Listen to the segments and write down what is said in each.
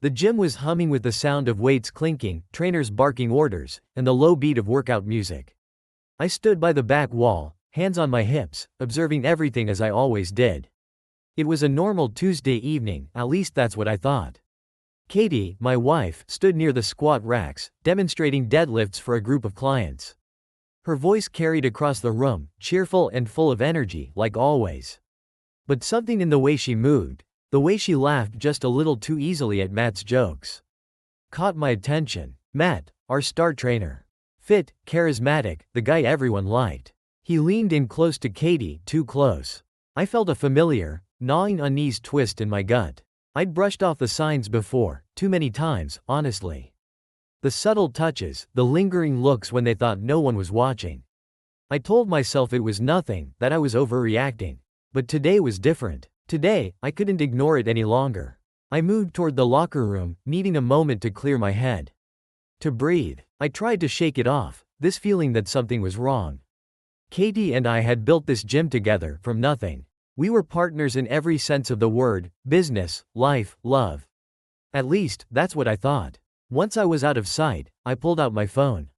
The gym was humming with the sound of weights clinking, trainers barking orders, and the low beat of workout music. I stood by the back wall, hands on my hips, observing everything as I always did. It was a normal Tuesday evening, at least that's what I thought. Katie, my wife, stood near the squat racks, demonstrating deadlifts for a group of clients. Her voice carried across the room, cheerful and full of energy, like always. But something in the way she moved, the way she laughed just a little too easily at Matt's jokes, caught my attention. Matt, our star trainer. Fit, charismatic, the guy everyone liked. He leaned in close to Katie, too close. I felt a familiar, gnawing unease twist in my gut. I'd brushed off the signs before, too many times, honestly. The subtle touches, the lingering looks when they thought no one was watching. I told myself it was nothing, that I was overreacting. But today was different. Today, I couldn't ignore it any longer. I moved toward the locker room, needing a moment to clear my head. To breathe. I tried to shake it off, this feeling that something was wrong. Katie and I had built this gym together, from nothing. We were partners in every sense of the word, business, life, love. At least, that's what I thought. Once I was out of sight, I pulled out my phone.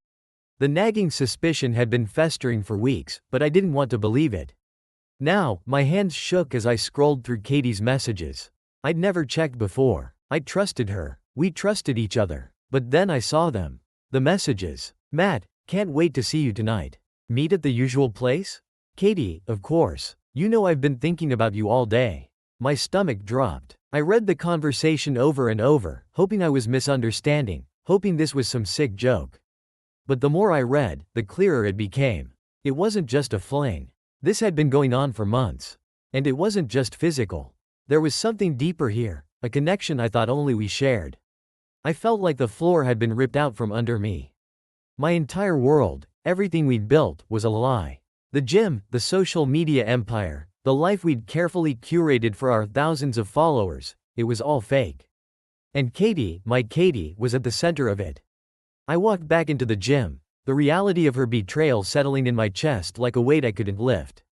The nagging suspicion had been festering for weeks, but I didn't want to believe it. Now, my hands shook as I scrolled through Katie's messages. I'd never checked before. I trusted her. We trusted each other. But then I saw them. The messages. Matt, can't wait to see you tonight. Meet at the usual place? Katie, of course. You know I've been thinking about you all day. My stomach dropped. I read the conversation over and over, hoping I was misunderstanding, hoping this was some sick joke. But the more I read, the clearer it became. It wasn't just a fling. This had been going on for months. And it wasn't just physical. There was something deeper here, a connection I thought only we shared. I felt like the floor had been ripped out from under me. My entire world, everything we'd built, was a lie. The gym, the social media empire, the life we'd carefully curated for our thousands of followers, it was all fake. And Katie, my Katie, was at the center of it. I walked back into the gym, the reality of her betrayal settling in my chest like a weight I couldn't lift.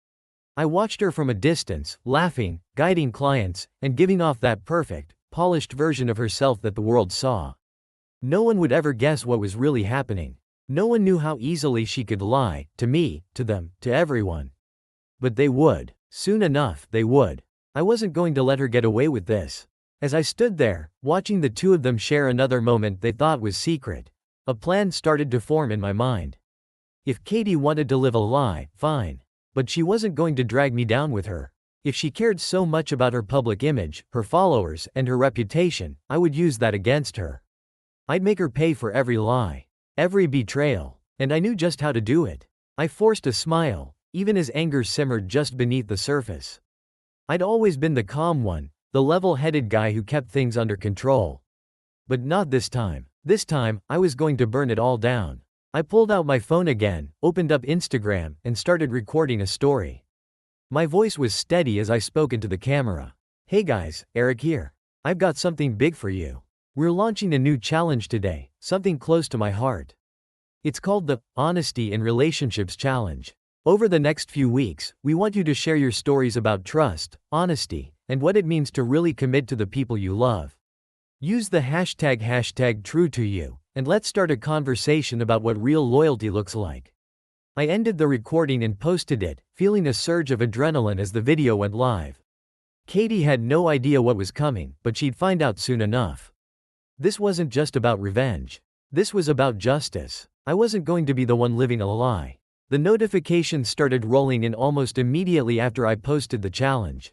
I watched her from a distance, laughing, guiding clients, and giving off that perfect, polished version of herself that the world saw. No one would ever guess what was really happening. No one knew how easily she could lie, to me, to them, to everyone. But they would. Soon enough, they would. I wasn't going to let her get away with this. As I stood there, watching the two of them share another moment they thought was secret, a plan started to form in my mind. If Katie wanted to live a lie, fine. But she wasn't going to drag me down with her. If she cared so much about her public image, her followers, and her reputation, I would use that against her. I'd make her pay for every lie, every betrayal, and I knew just how to do it. I forced a smile, even as anger simmered just beneath the surface. I'd always been the calm one, the level-headed guy who kept things under control. But not this time. This time, I was going to burn it all down. I pulled out my phone again, opened up Instagram, and started recording a story. My voice was steady as I spoke into the camera. Hey guys, Eric here. I've got something big for you. We're launching a new challenge today, something close to my heart. It's called the Honesty in Relationships Challenge. Over the next few weeks, we want you to share your stories about trust, honesty, and what it means to really commit to the people you love. Use the hashtag #TrueToYou, and let's start a conversation about what real loyalty looks like. I ended the recording and posted it, feeling a surge of adrenaline as the video went live. Katie had no idea what was coming, but she'd find out soon enough. This wasn't just about revenge. This was about justice. I wasn't going to be the one living a lie. The notifications started rolling in almost immediately after I posted the challenge.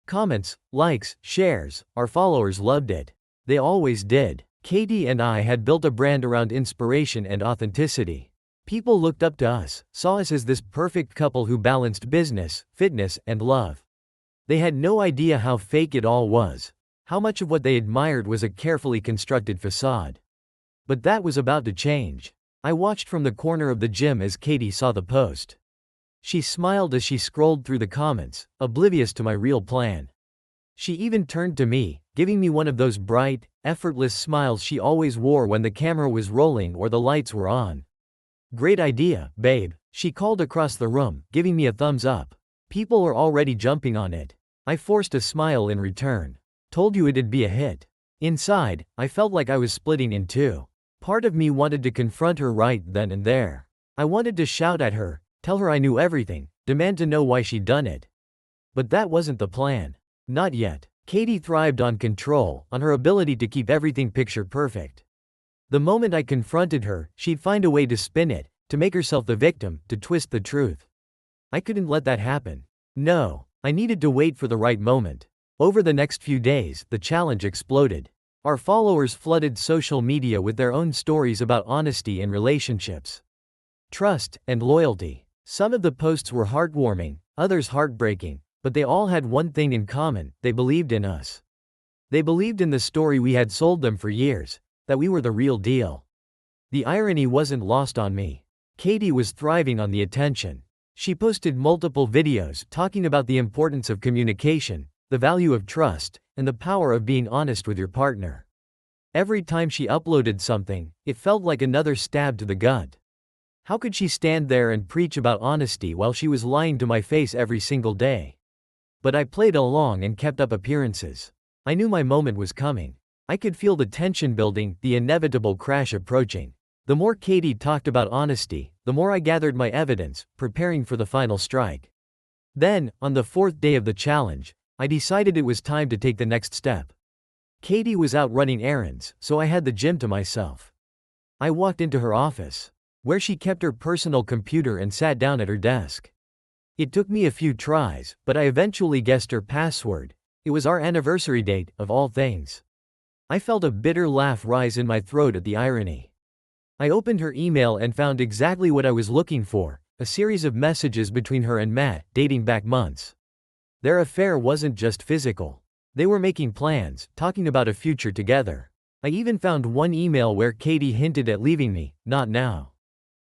Comments, likes, shares, our followers loved it. They always did. Katie and I had built a brand around inspiration and authenticity. People looked up to us, saw us as this perfect couple who balanced business, fitness, and love. They had no idea how fake it all was, how much of what they admired was a carefully constructed facade. But that was about to change. I watched from the corner of the gym as Katie saw the post. She smiled as she scrolled through the comments, oblivious to my real plan. She even turned to me, giving me one of those bright, effortless smiles she always wore when the camera was rolling or the lights were on. Great idea, babe, she called across the room, giving me a thumbs up. People are already jumping on it. I forced a smile in return. Told you it'd be a hit. Inside, I felt like I was splitting in two. Part of me wanted to confront her right then and there. I wanted to shout at her, tell her I knew everything, demand to know why she'd done it. But that wasn't the plan. Not yet. Katie thrived on control, on her ability to keep everything picture perfect. The moment I confronted her, she'd find a way to spin it, to make herself the victim, to twist the truth. I couldn't let that happen. No, I needed to wait for the right moment. Over the next few days, the challenge exploded. Our followers flooded social media with their own stories about honesty in relationships, trust, and loyalty. Some of the posts were heartwarming, others heartbreaking, but they all had one thing in common: they believed in us. They believed in the story we had sold them for years, that we were the real deal. The irony wasn't lost on me. Katie was thriving on the attention. She posted multiple videos talking about the importance of communication, the value of trust, and the power of being honest with your partner. Every time she uploaded something, it felt like another stab to the gut. How could she stand there and preach about honesty while she was lying to my face every single day? But I played along and kept up appearances. I knew my moment was coming. I could feel the tension building, the inevitable crash approaching. The more Katie talked about honesty, the more I gathered my evidence, preparing for the final strike. Then, on the fourth day of the challenge, I decided it was time to take the next step. Katie was out running errands, so I had the gym to myself. I walked into her office, where she kept her personal computer, and sat down at her desk. It took me a few tries, but I eventually guessed her password. It was our anniversary date, of all things. I felt a bitter laugh rise in my throat at the irony. I opened her email and found exactly what I was looking for: a series of messages between her and Matt, dating back months. Their affair wasn't just physical. They were making plans, talking about a future together. I even found one email where Katie hinted at leaving me, not now,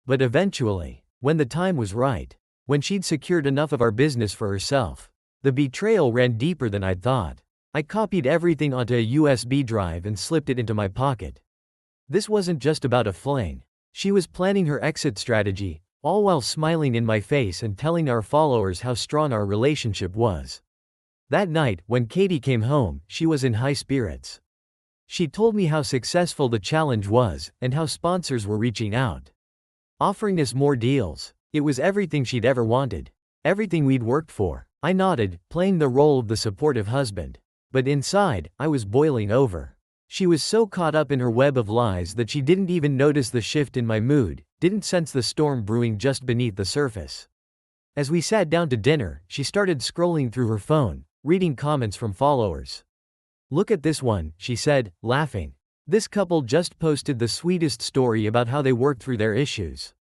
but eventually, when the time was right, when she'd secured enough of our business for herself. The betrayal ran deeper than I'd thought. I copied everything onto a USB drive and slipped it into my pocket. This wasn't just about a fling. She was planning her exit strategy, all while smiling in my face and telling our followers how strong our relationship was. That night, when Katie came home, she was in high spirits. She told me how successful the challenge was, and how sponsors were reaching out, offering us more deals. It was everything she'd ever wanted, everything we'd worked for. I nodded, playing the role of the supportive husband. But inside, I was boiling over. She was so caught up in her web of lies that she didn't even notice the shift in my mood, didn't sense the storm brewing just beneath the surface. As we sat down to dinner, she started scrolling through her phone, reading comments from followers. "Look at this one," she said, laughing. "This couple just posted the sweetest story about how they worked through their issues.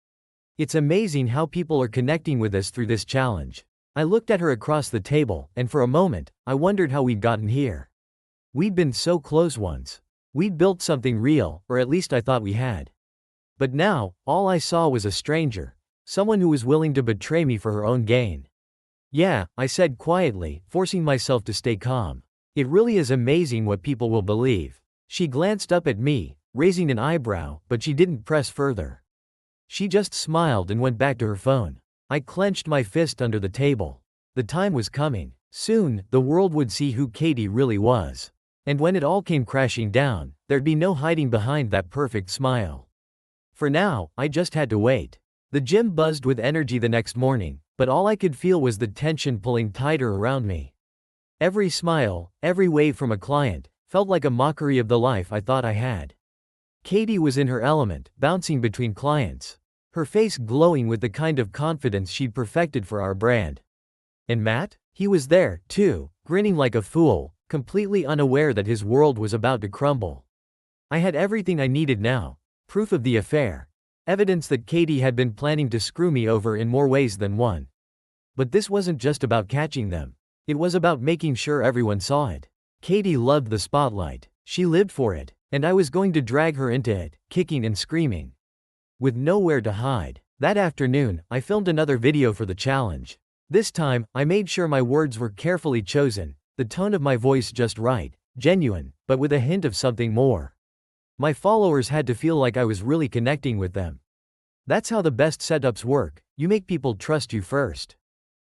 It's amazing how people are connecting with us through this challenge." I looked at her across the table, and for a moment, I wondered how we'd gotten here. We'd been so close once. We'd built something real, or at least I thought we had. But now, all I saw was a stranger, someone who was willing to betray me for her own gain. "Yeah," I said quietly, forcing myself to stay calm. "It really is amazing what people will believe." She glanced up at me, raising an eyebrow, but she didn't press further. She just smiled and went back to her phone. I clenched my fist under the table. The time was coming. Soon, the world would see who Katie really was. And when it all came crashing down, there'd be no hiding behind that perfect smile. For now, I just had to wait. The gym buzzed with energy the next morning, but all I could feel was the tension pulling tighter around me. Every smile, every wave from a client, felt like a mockery of the life I thought I had. Katie was in her element, bouncing between clients, her face glowing with the kind of confidence she'd perfected for our brand. And Matt? He was there, too, grinning like a fool, completely unaware that his world was about to crumble. I had everything I needed now: proof of the affair, evidence that Katie had been planning to screw me over in more ways than one. But this wasn't just about catching them. It was about making sure everyone saw it. Katie loved the spotlight. She lived for it, and I was going to drag her into it, kicking and screaming, with nowhere to hide. That afternoon, I filmed another video for the challenge. This time, I made sure my words were carefully chosen, the tone of my voice just right, genuine, but with a hint of something more. My followers had to feel like I was really connecting with them. That's how the best setups work: you make people trust you first.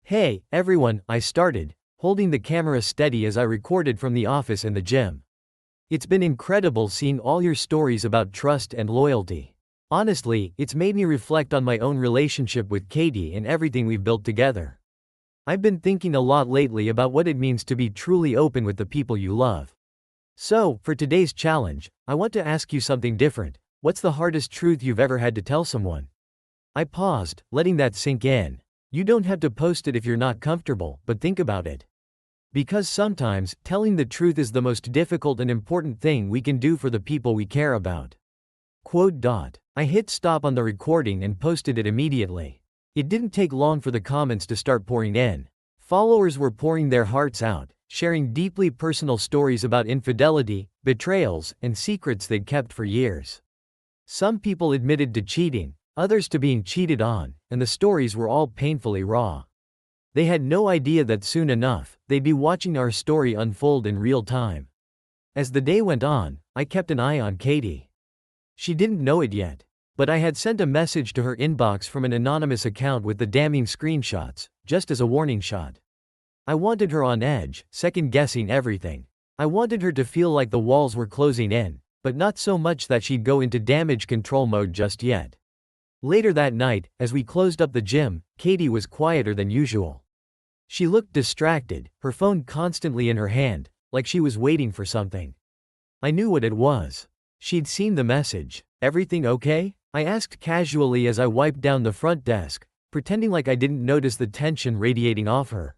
"Hey, everyone," I started, holding the camera steady as I recorded from the office and the gym. It's been incredible seeing all your stories about trust and loyalty. Honestly, it's made me reflect on my own relationship with Katie and everything we've built together. I've been thinking a lot lately about what it means to be truly open with the people you love. So, for today's challenge, I want to ask you something different. What's the hardest truth you've ever had to tell someone? I paused, letting that sink in. You don't have to post it if you're not comfortable, but think about it. Because sometimes, telling the truth is the most difficult and important thing we can do for the people we care about. Quote. I hit stop on the recording and posted it immediately. It didn't take long for the comments to start pouring in. Followers were pouring their hearts out, sharing deeply personal stories about infidelity, betrayals, and secrets they'd kept for years. Some people admitted to cheating, others to being cheated on, and the stories were all painfully raw. They had no idea that soon enough, they'd be watching our story unfold in real time. As the day went on, I kept an eye on Katie. She didn't know it yet, but I had sent a message to her inbox from an anonymous account with the damning screenshots, just as a warning shot. I wanted her on edge, second-guessing everything. I wanted her to feel like the walls were closing in, but not so much that she'd go into damage control mode just yet. Later that night, as we closed up the gym, Katie was quieter than usual. She looked distracted, her phone constantly in her hand, like she was waiting for something. I knew what it was. She'd seen the message. Everything okay? I asked casually as I wiped down the front desk, pretending like I didn't notice the tension radiating off her.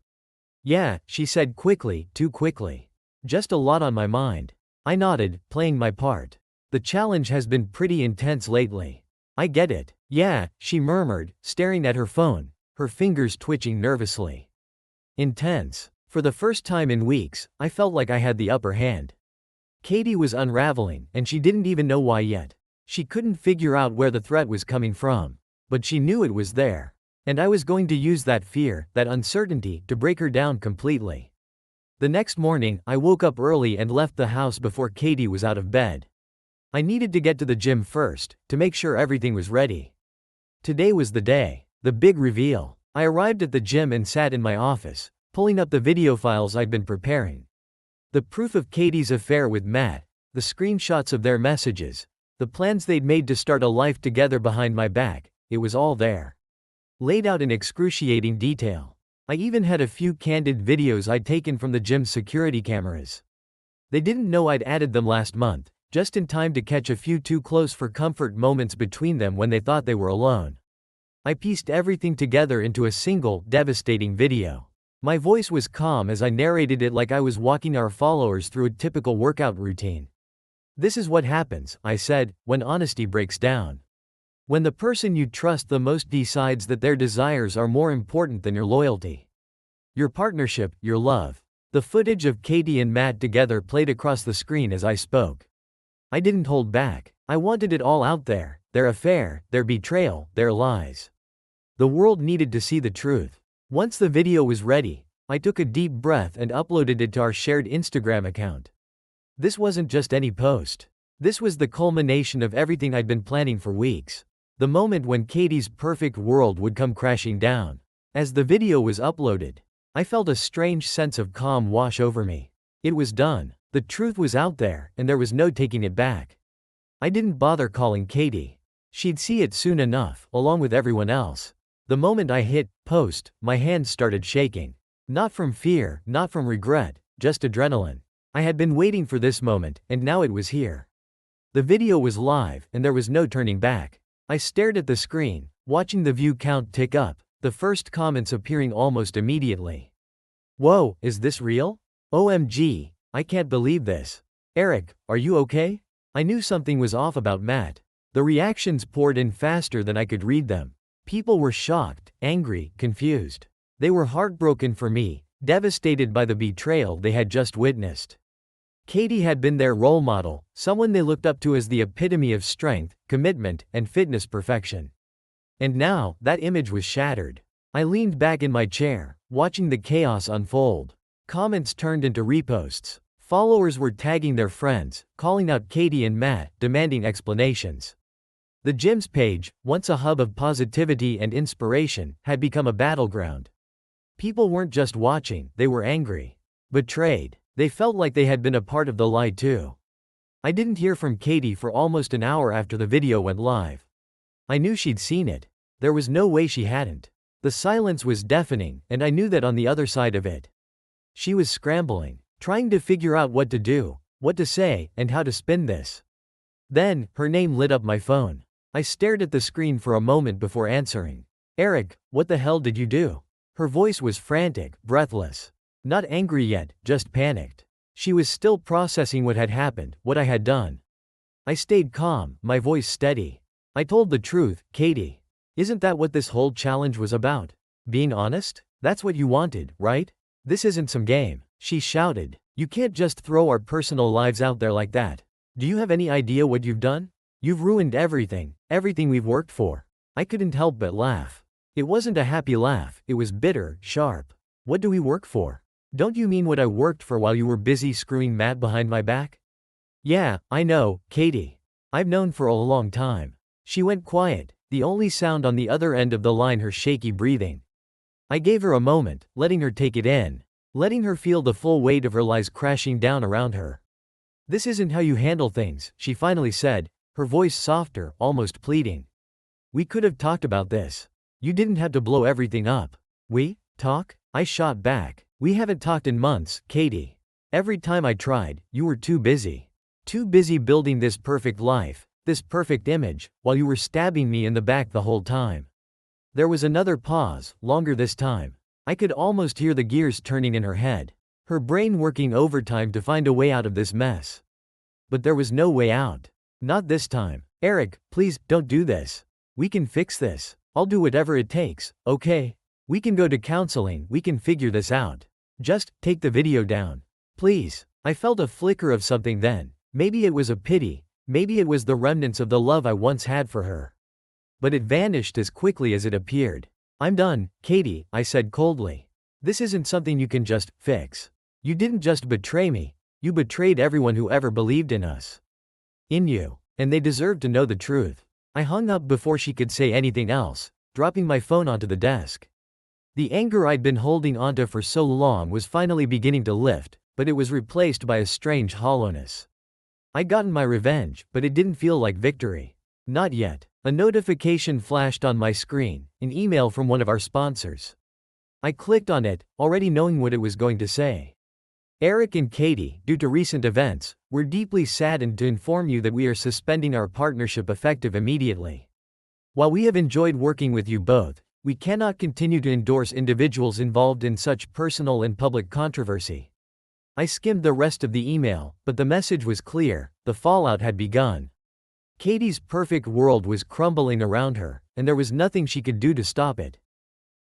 Yeah, she said quickly, too quickly. Just a lot on my mind. I nodded, playing my part. The challenge has been pretty intense lately. I get it. Yeah, she murmured, staring at her phone, her fingers twitching nervously. Intense. For the first time in weeks, I felt like I had the upper hand. Katie was unraveling, and she didn't even know why yet. She couldn't figure out where the threat was coming from. But she knew it was there. And I was going to use that fear, that uncertainty, to break her down completely. The next morning, I woke up early and left the house before Katie was out of bed. I needed to get to the gym first, to make sure everything was ready. Today was the day. The big reveal. I arrived at the gym and sat in my office, pulling up the video files I'd been preparing. The proof of Katie's affair with Matt, the screenshots of their messages, the plans they'd made to start a life together behind my back, it was all there. Laid out in excruciating detail. I even had a few candid videos I'd taken from the gym's security cameras. They didn't know I'd added them last month, just in time to catch a few too close for comfort moments between them when they thought they were alone. I pieced everything together into a single, devastating video. My voice was calm as I narrated it like I was walking our followers through a typical workout routine. This is what happens, I said, when honesty breaks down. When the person you trust the most decides that their desires are more important than your loyalty. Your partnership, your love. The footage of Katie and Matt together played across the screen as I spoke. I didn't hold back. I wanted it all out there, their affair, their betrayal, their lies. The world needed to see the truth. Once the video was ready, I took a deep breath and uploaded it to our shared Instagram account. This wasn't just any post. This was the culmination of everything I'd been planning for weeks. The moment when Katie's perfect world would come crashing down. As the video was uploaded, I felt a strange sense of calm wash over me. It was done. The truth was out there, and there was no taking it back. I didn't bother calling Katie. She'd see it soon enough, along with everyone else. The moment I hit post, my hands started shaking. Not from fear, not from regret, just adrenaline. I had been waiting for this moment, and now it was here. The video was live, and there was no turning back. I stared at the screen, watching the view count tick up, the first comments appearing almost immediately. Whoa, is this real? OMG, I can't believe this. Eric, are you okay? I knew something was off about Matt. The reactions poured in faster than I could read them. People were shocked, angry, confused. They were heartbroken for me, devastated by the betrayal they had just witnessed. Katie had been their role model, someone they looked up to as the epitome of strength, commitment, and fitness perfection. And now, that image was shattered. I leaned back in my chair, watching the chaos unfold. Comments turned into reposts. Followers were tagging their friends, calling out Katie and Matt, demanding explanations. The gym's page, once a hub of positivity and inspiration, had become a battleground. People weren't just watching, they were angry. Betrayed. They felt like they had been a part of the lie too. I didn't hear from Katie for almost an hour after the video went live. I knew she'd seen it. There was no way she hadn't. The silence was deafening, and I knew that on the other side of it. She was scrambling, trying to figure out what to do, what to say, and how to spin this. Then, her name lit up my phone. I stared at the screen for a moment before answering. Eric, what the hell did you do? Her voice was frantic, breathless. Not angry yet, just panicked. She was still processing what had happened, what I had done. I stayed calm, my voice steady. I told the truth, Katie. Isn't that what this whole challenge was about? Being honest? That's what you wanted, right? This isn't some game. She shouted. You can't just throw our personal lives out there like that. Do you have any idea what you've done? You've ruined everything we've worked for. I couldn't help but laugh. It wasn't a happy laugh, it was bitter, sharp. What do we work for? Don't you mean what I worked for while you were busy screwing Matt behind my back? Yeah, I know, Katie. I've known for a long time. She went quiet, the only sound on the other end of the line her shaky breathing. I gave her a moment, letting her take it in, letting her feel the full weight of her lies crashing down around her. This isn't how you handle things, she finally said, her voice softer, almost pleading. We could have talked about this. You didn't have to blow everything up. We? Talk? I shot back. We haven't talked in months, Katie. Every time I tried, you were too busy. Too busy building this perfect life, this perfect image, while you were stabbing me in the back the whole time. There was another pause, longer this time. I could almost hear the gears turning in her head, her brain working overtime to find a way out of this mess. But there was no way out. Not this time. Eric, please, don't do this. We can fix this. I'll do whatever it takes, okay? We can go to counseling, we can figure this out. Just, take the video down. Please. I felt a flicker of something then. Maybe it was a pity, maybe it was the remnants of the love I once had for her. But it vanished as quickly as it appeared. I'm done, Katie, I said coldly. This isn't something you can just fix. You didn't just betray me, you betrayed everyone who ever believed in us. In you. And they deserve to know the truth. I hung up before she could say anything else, dropping my phone onto the desk. The anger I'd been holding onto for so long was finally beginning to lift, but it was replaced by a strange hollowness. I'd gotten my revenge, but it didn't feel like victory. Not yet. A notification flashed on my screen, an email from one of our sponsors. I clicked on it, already knowing what it was going to say. Eric and Katie, due to recent events, we're deeply saddened to inform you that we are suspending our partnership effective immediately. While we have enjoyed working with you both, we cannot continue to endorse individuals involved in such personal and public controversy. I skimmed the rest of the email, but the message was clear, the fallout had begun. Katie's perfect world was crumbling around her, and there was nothing she could do to stop it.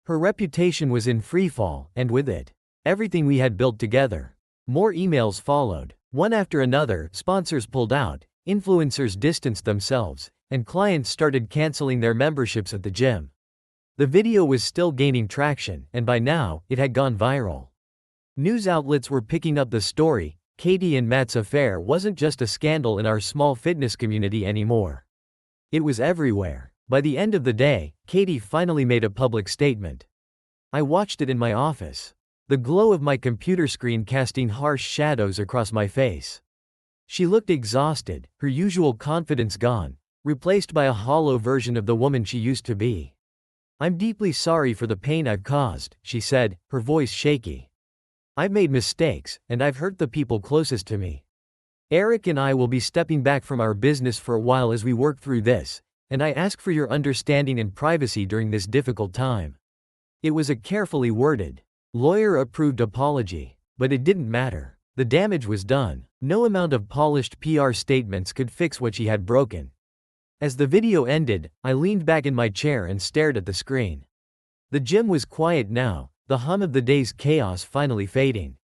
Her reputation was in freefall, and with it, everything we had built together. More emails followed. One after another, sponsors pulled out, influencers distanced themselves, and clients started canceling their memberships at the gym. The video was still gaining traction, and by now, it had gone viral. News outlets were picking up the story. Katie and Matt's affair wasn't just a scandal in our small fitness community anymore. It was everywhere. By the end of the day, Katie finally made a public statement. I watched it in my office. The glow of my computer screen casting harsh shadows across my face. She looked exhausted, her usual confidence gone, replaced by a hollow version of the woman she used to be. I'm deeply sorry for the pain I've caused, she said, her voice shaky. I've made mistakes, and I've hurt the people closest to me. Eric and I will be stepping back from our business for a while as we work through this, and I ask for your understanding and privacy during this difficult time. It was a carefully worded, lawyer-approved apology, but it didn't matter. The damage was done. No amount of polished PR statements could fix what she had broken. As the video ended, I leaned back in my chair and stared at the screen. The gym was quiet now, the hum of the day's chaos finally fading.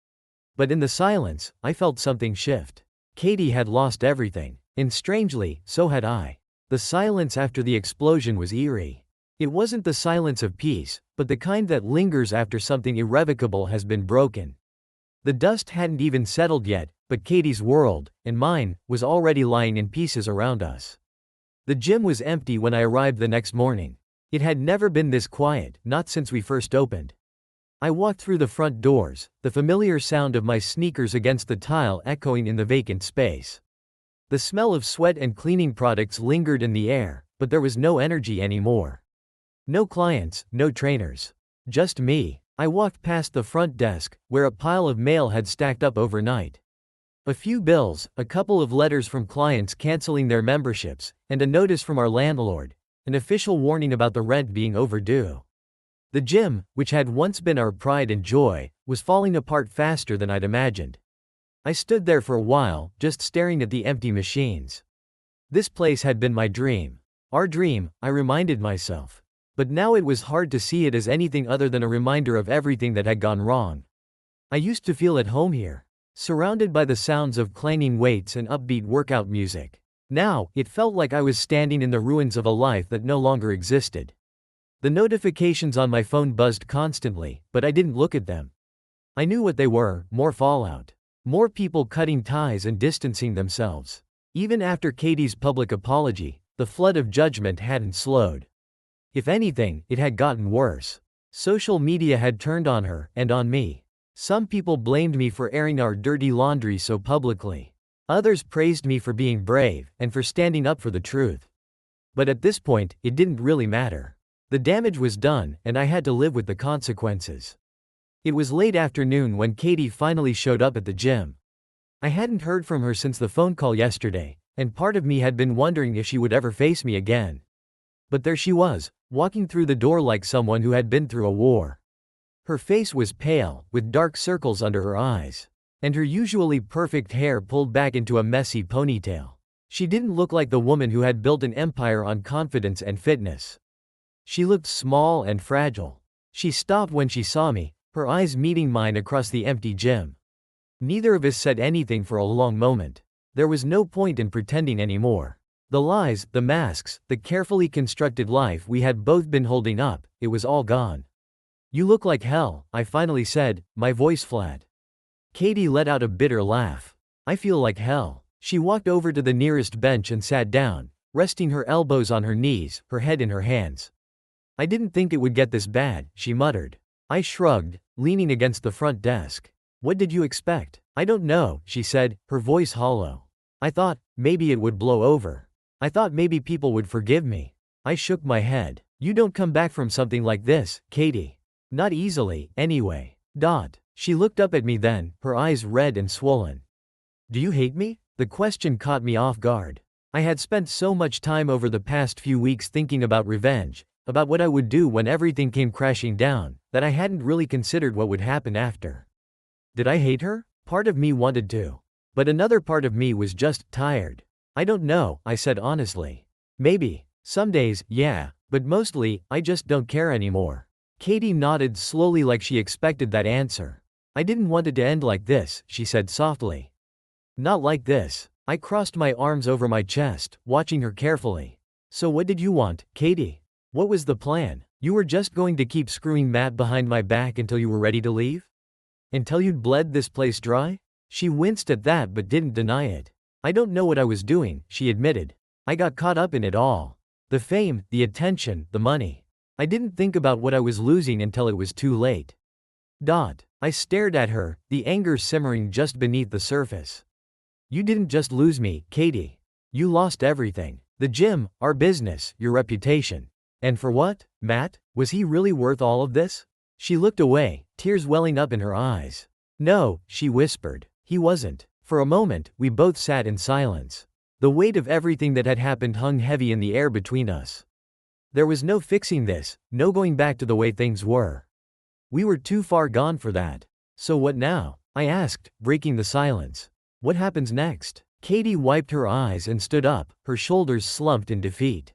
But in the silence, I felt something shift. Katie had lost everything, and strangely, so had I. The silence after the explosion was eerie. It wasn't the silence of peace, but the kind that lingers after something irrevocable has been broken. The dust hadn't even settled yet, but Katie's world, and mine, was already lying in pieces around us. The gym was empty when I arrived the next morning. It had never been this quiet, not since we first opened. I walked through the front doors, the familiar sound of my sneakers against the tile echoing in the vacant space. The smell of sweat and cleaning products lingered in the air, but there was no energy anymore. No clients, no trainers. Just me. I walked past the front desk, where a pile of mail had stacked up overnight. A few bills, a couple of letters from clients canceling their memberships, and a notice from our landlord, an official warning about the rent being overdue. The gym, which had once been our pride and joy, was falling apart faster than I'd imagined. I stood there for a while, just staring at the empty machines. This place had been my dream. Our dream, I reminded myself. But now it was hard to see it as anything other than a reminder of everything that had gone wrong. I used to feel at home here, surrounded by the sounds of clanging weights and upbeat workout music. Now, it felt like I was standing in the ruins of a life that no longer existed. The notifications on my phone buzzed constantly, but I didn't look at them. I knew what they were: more fallout. More people cutting ties and distancing themselves. Even after Katie's public apology, the flood of judgment hadn't slowed. If anything, it had gotten worse. Social media had turned on her, and on me. Some people blamed me for airing our dirty laundry so publicly. Others praised me for being brave, and for standing up for the truth. But at this point, it didn't really matter. The damage was done, and I had to live with the consequences. It was late afternoon when Katie finally showed up at the gym. I hadn't heard from her since the phone call yesterday, and part of me had been wondering if she would ever face me again. But there she was, walking through the door like someone who had been through a war. Her face was pale, with dark circles under her eyes, and her usually perfect hair pulled back into a messy ponytail. She didn't look like the woman who had built an empire on confidence and fitness. She looked small and fragile. She stopped when she saw me, her eyes meeting mine across the empty gym. Neither of us said anything for a long moment. There was no point in pretending anymore. The lies, the masks, the carefully constructed life we had both been holding up, it was all gone. "You look like hell," I finally said, my voice flat. Katie let out a bitter laugh. "I feel like hell." She walked over to the nearest bench and sat down, resting her elbows on her knees, her head in her hands. "I didn't think it would get this bad," she muttered. I shrugged, leaning against the front desk. "What did you expect?" "I don't know," she said, her voice hollow. "I thought, maybe it would blow over. I thought maybe people would forgive me." I shook my head. "You don't come back from something like this, Katie. Not easily, anyway. She looked up at me then, her eyes red and swollen. "Do you hate me?" The question caught me off guard. I had spent so much time over the past few weeks thinking about revenge, about what I would do when everything came crashing down, that I hadn't really considered what would happen after. Did I hate her? Part of me wanted to. But another part of me was just tired. "I don't know," I said honestly. "Maybe. Some days, yeah, but mostly, I just don't care anymore." Katie nodded slowly like she expected that answer. "I didn't want it to end like this," she said softly. "Not like this." I crossed my arms over my chest, watching her carefully. "So what did you want, Katie? What was the plan? You were just going to keep screwing Matt behind my back until you were ready to leave? Until you'd bled this place dry?" She winced at that but didn't deny it. "I don't know what I was doing," she admitted. "I got caught up in it all. The fame, the attention, the money. I didn't think about what I was losing until it was too late." I stared at her, the anger simmering just beneath the surface. "You didn't just lose me, Katie. You lost everything. The gym, our business, your reputation. And for what? Matt? Was he really worth all of this?" She looked away, tears welling up in her eyes. "No," she whispered. "He wasn't." For a moment, we both sat in silence. The weight of everything that had happened hung heavy in the air between us. There was no fixing this, no going back to the way things were. We were too far gone for that. "So what now?" I asked, breaking the silence. "What happens next?" Katie wiped her eyes and stood up, her shoulders slumped in defeat.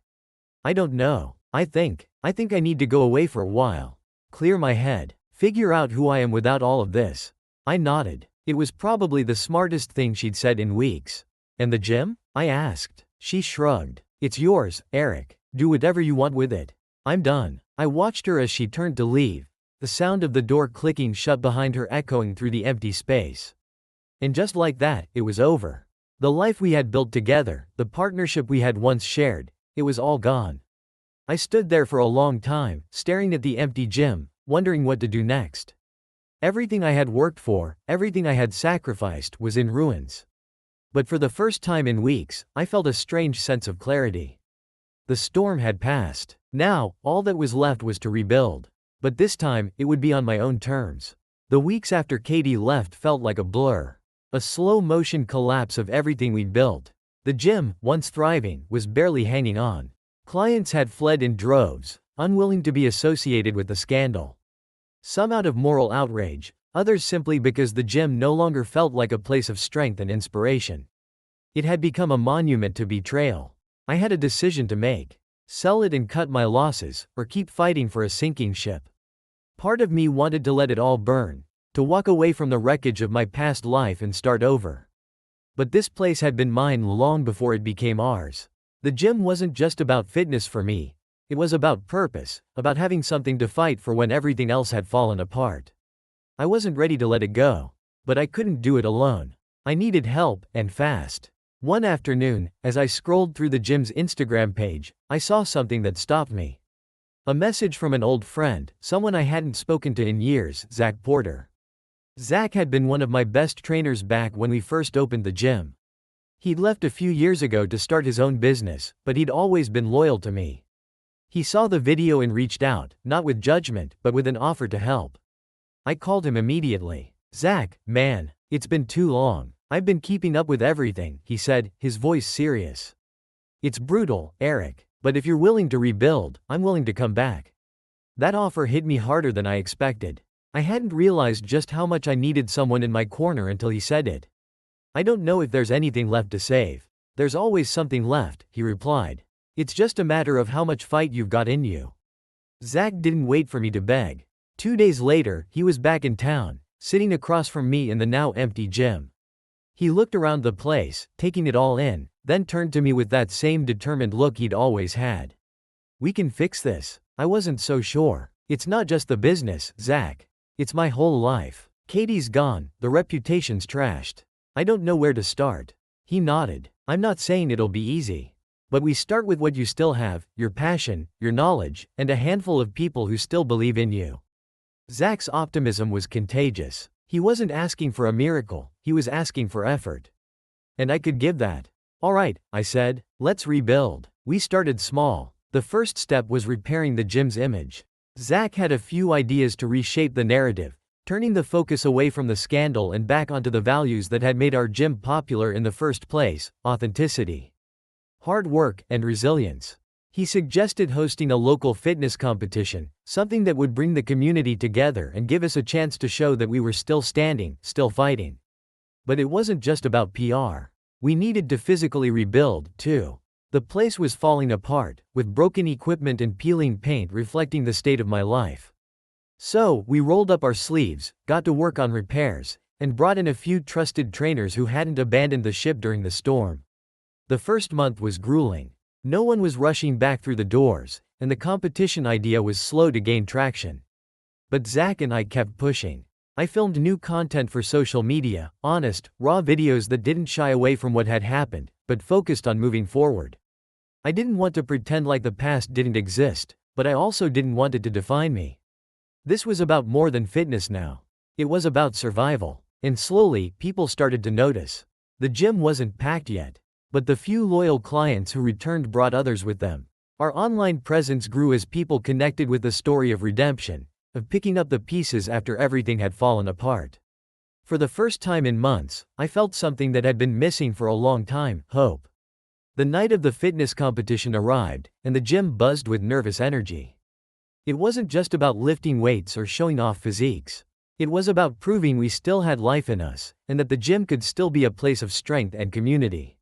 "I don't know. I think I need to go away for a while. Clear my head. Figure out who I am without all of this." I nodded. It was probably the smartest thing she'd said in weeks. "And the gym?" I asked. She shrugged. "It's yours, Eric. Do whatever you want with it. I'm done." I watched her as she turned to leave, the sound of the door clicking shut behind her echoing through the empty space. And just like that, it was over. The life we had built together, the partnership we had once shared, it was all gone. I stood there for a long time, staring at the empty gym, wondering what to do next. Everything I had worked for, everything I had sacrificed, was in ruins. But for the first time in weeks, I felt a strange sense of clarity. The storm had passed. Now, all that was left was to rebuild. But this time, it would be on my own terms. The weeks after Katie left felt like a blur. A slow-motion collapse of everything we'd built. The gym, once thriving, was barely hanging on. Clients had fled in droves, unwilling to be associated with the scandal. Some out of moral outrage, others simply because the gym no longer felt like a place of strength and inspiration. It had become a monument to betrayal. I had a decision to make. Sell it and cut my losses, or keep fighting for a sinking ship. Part of me wanted to let it all burn, to walk away from the wreckage of my past life and start over. But this place had been mine long before it became ours. The gym wasn't just about fitness for me. It was about purpose, about having something to fight for when everything else had fallen apart. I wasn't ready to let it go. But I couldn't do it alone. I needed help, and fast. One afternoon, as I scrolled through the gym's Instagram page, I saw something that stopped me. A message from an old friend, someone I hadn't spoken to in years, Zach Porter. Zach had been one of my best trainers back when we first opened the gym. He'd left a few years ago to start his own business, but he'd always been loyal to me. He saw the video and reached out, not with judgment, but with an offer to help. I called him immediately. "Zach, man, it's been too long. I've been keeping up with everything," he said, his voice serious. "It's brutal, Eric, but if you're willing to rebuild, I'm willing to come back." That offer hit me harder than I expected. I hadn't realized just how much I needed someone in my corner until he said it. "I don't know if there's anything left to save. There's always something left," he replied. "It's just a matter of how much fight you've got in you." Zach didn't wait for me to beg. 2 days later, he was back in town, sitting across from me in the now empty gym. He looked around the place, taking it all in, then turned to me with that same determined look he'd always had. "We can fix this." I wasn't so sure. "It's not just the business, Zach. It's my whole life. Katie's gone, the reputation's trashed. I don't know where to start." He nodded. "I'm not saying it'll be easy. But we start with what you still have, your passion, your knowledge, and a handful of people who still believe in you." Zach's optimism was contagious. He wasn't asking for a miracle, he was asking for effort. And I could give that. "All right," I said, "let's rebuild." We started small. The first step was repairing the gym's image. Zach had a few ideas to reshape the narrative, turning the focus away from the scandal and back onto the values that had made our gym popular in the first place: authenticity, hard work, and resilience. He suggested hosting a local fitness competition, something that would bring the community together and give us a chance to show that we were still standing, still fighting. But it wasn't just about PR. We needed to physically rebuild, too. The place was falling apart, with broken equipment and peeling paint reflecting the state of my life. So, we rolled up our sleeves, got to work on repairs, and brought in a few trusted trainers who hadn't abandoned the ship during the storm. The first month was grueling. No one was rushing back through the doors, and the competition idea was slow to gain traction. But Zach and I kept pushing. I filmed new content for social media, honest, raw videos that didn't shy away from what had happened, but focused on moving forward. I didn't want to pretend like the past didn't exist, but I also didn't want it to define me. This was about more than fitness now. It was about survival. And slowly, people started to notice. The gym wasn't packed yet. But the few loyal clients who returned brought others with them. Our online presence grew as people connected with the story of redemption, of picking up the pieces after everything had fallen apart. For the first time in months, I felt something that had been missing for a long time: hope. The night of the fitness competition arrived, and the gym buzzed with nervous energy. It wasn't just about lifting weights or showing off physiques. It was about proving we still had life in us, and that the gym could still be a place of strength and community.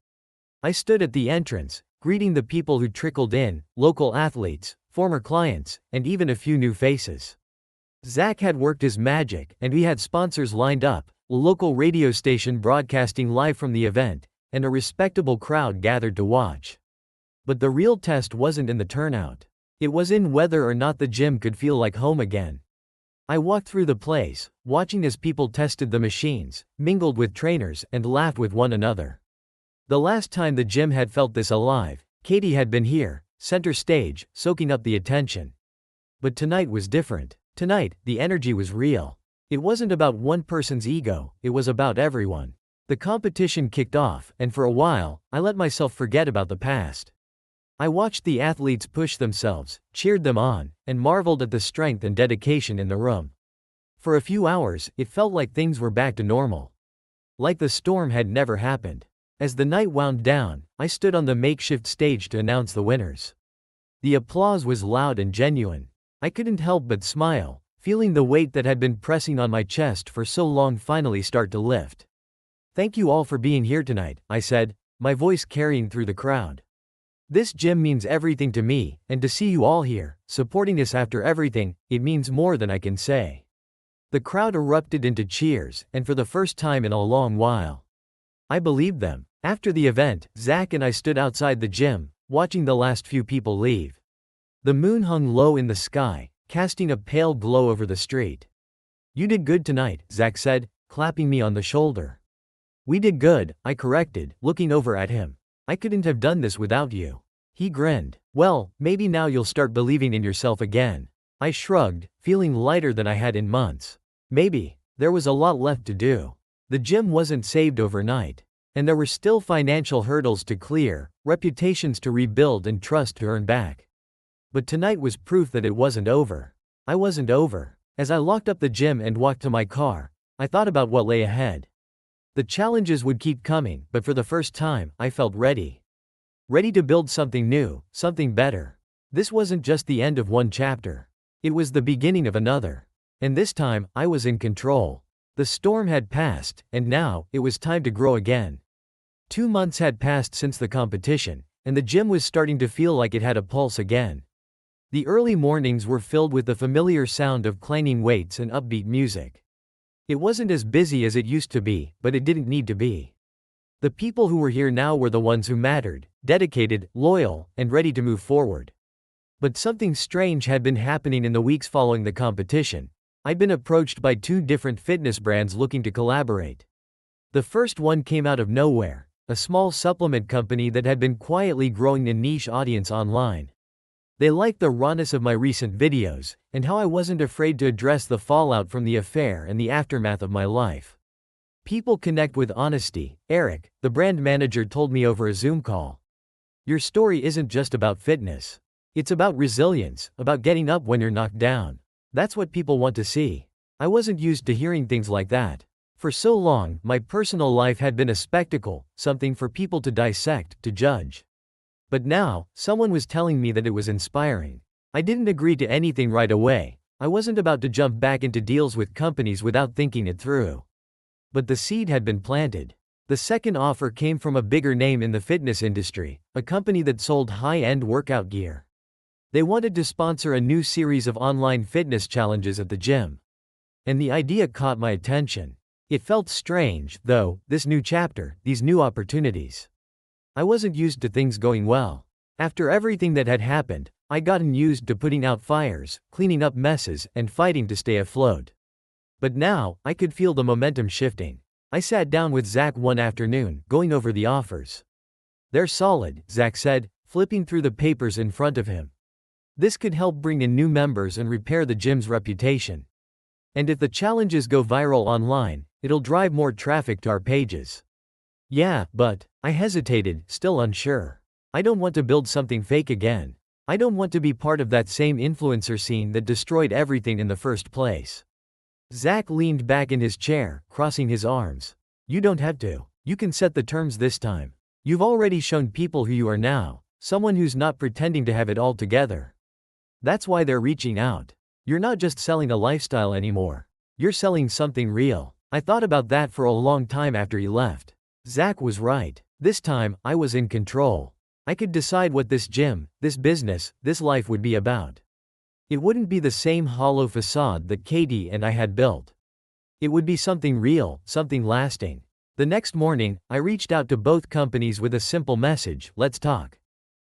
I stood at the entrance, greeting the people who trickled in, local athletes, former clients, and even a few new faces. Zach had worked his magic, and we had sponsors lined up, a local radio station broadcasting live from the event, and a respectable crowd gathered to watch. But the real test wasn't in the turnout. It was in whether or not the gym could feel like home again. I walked through the place, watching as people tested the machines, mingled with trainers, and laughed with one another. The last time the gym had felt this alive, Katie had been here, center stage, soaking up the attention. But tonight was different. Tonight, the energy was real. It wasn't about one person's ego, it was about everyone. The competition kicked off, and for a while, I let myself forget about the past. I watched the athletes push themselves, cheered them on, and marveled at the strength and dedication in the room. For a few hours, it felt like things were back to normal. Like the storm had never happened. As the night wound down, I stood on the makeshift stage to announce the winners. The applause was loud and genuine. I couldn't help but smile, feeling the weight that had been pressing on my chest for so long finally start to lift. "Thank you all for being here tonight," I said, my voice carrying through the crowd. "This gym means everything to me, and to see you all here, supporting us after everything, it means more than I can say." The crowd erupted into cheers, and for the first time in a long while, I believed them. After the event, Zach and I stood outside the gym, watching the last few people leave. The moon hung low in the sky, casting a pale glow over the street. "You did good tonight," Zach said, clapping me on the shoulder. "We did good," I corrected, looking over at him. "I couldn't have done this without you." He grinned. "Well, maybe now you'll start believing in yourself again." I shrugged, feeling lighter than I had in months. Maybe. There was a lot left to do. The gym wasn't saved overnight. And there were still financial hurdles to clear, reputations to rebuild and trust to earn back. But tonight was proof that it wasn't over. I wasn't over. As I locked up the gym and walked to my car, I thought about what lay ahead. The challenges would keep coming, but for the first time, I felt ready. Ready to build something new, something better. This wasn't just the end of one chapter. It was the beginning of another. And this time, I was in control. The storm had passed, and now, it was time to grow again. 2 months had passed since the competition, and the gym was starting to feel like it had a pulse again. The early mornings were filled with the familiar sound of clanging weights and upbeat music. It wasn't as busy as it used to be, but it didn't need to be. The people who were here now were the ones who mattered, dedicated, loyal, and ready to move forward. But something strange had been happening in the weeks following the competition. I'd been approached by 2 different fitness brands looking to collaborate. The first one came out of nowhere, a small supplement company that had been quietly growing a niche audience online. They liked the rawness of my recent videos, and how I wasn't afraid to address the fallout from the affair and the aftermath of my life. "People connect with honesty, Eric," the brand manager told me over a Zoom call. "Your story isn't just about fitness. It's about resilience, about getting up when you're knocked down. That's what people want to see." I wasn't used to hearing things like that. For so long, my personal life had been a spectacle, something for people to dissect, to judge. But now, someone was telling me that it was inspiring. I didn't agree to anything right away. I wasn't about to jump back into deals with companies without thinking it through. But the seed had been planted. The second offer came from a bigger name in the fitness industry, a company that sold high-end workout gear. They wanted to sponsor a new series of online fitness challenges at the gym. And the idea caught my attention. It felt strange, though, this new chapter, these new opportunities. I wasn't used to things going well. After everything that had happened, I'd gotten used to putting out fires, cleaning up messes, and fighting to stay afloat. But now, I could feel the momentum shifting. I sat down with Zach one afternoon, going over the offers. "They're solid," Zach said, flipping through the papers in front of him. "This could help bring in new members and repair the gym's reputation. And if the challenges go viral online, it'll drive more traffic to our pages." "Yeah, but," I hesitated, still unsure. "I don't want to build something fake again. I don't want to be part of that same influencer scene that destroyed everything in the first place." Zach leaned back in his chair, crossing his arms. "You don't have to. You can set the terms this time. You've already shown people who you are now, someone who's not pretending to have it all together. That's why they're reaching out. You're not just selling a lifestyle anymore. You're selling something real." I thought about that for a long time after he left. Zach was right. This time, I was in control. I could decide what this gym, this business, this life would be about. It wouldn't be the same hollow facade that Katie and I had built. It would be something real, something lasting. The next morning, I reached out to both companies with a simple message: "Let's talk."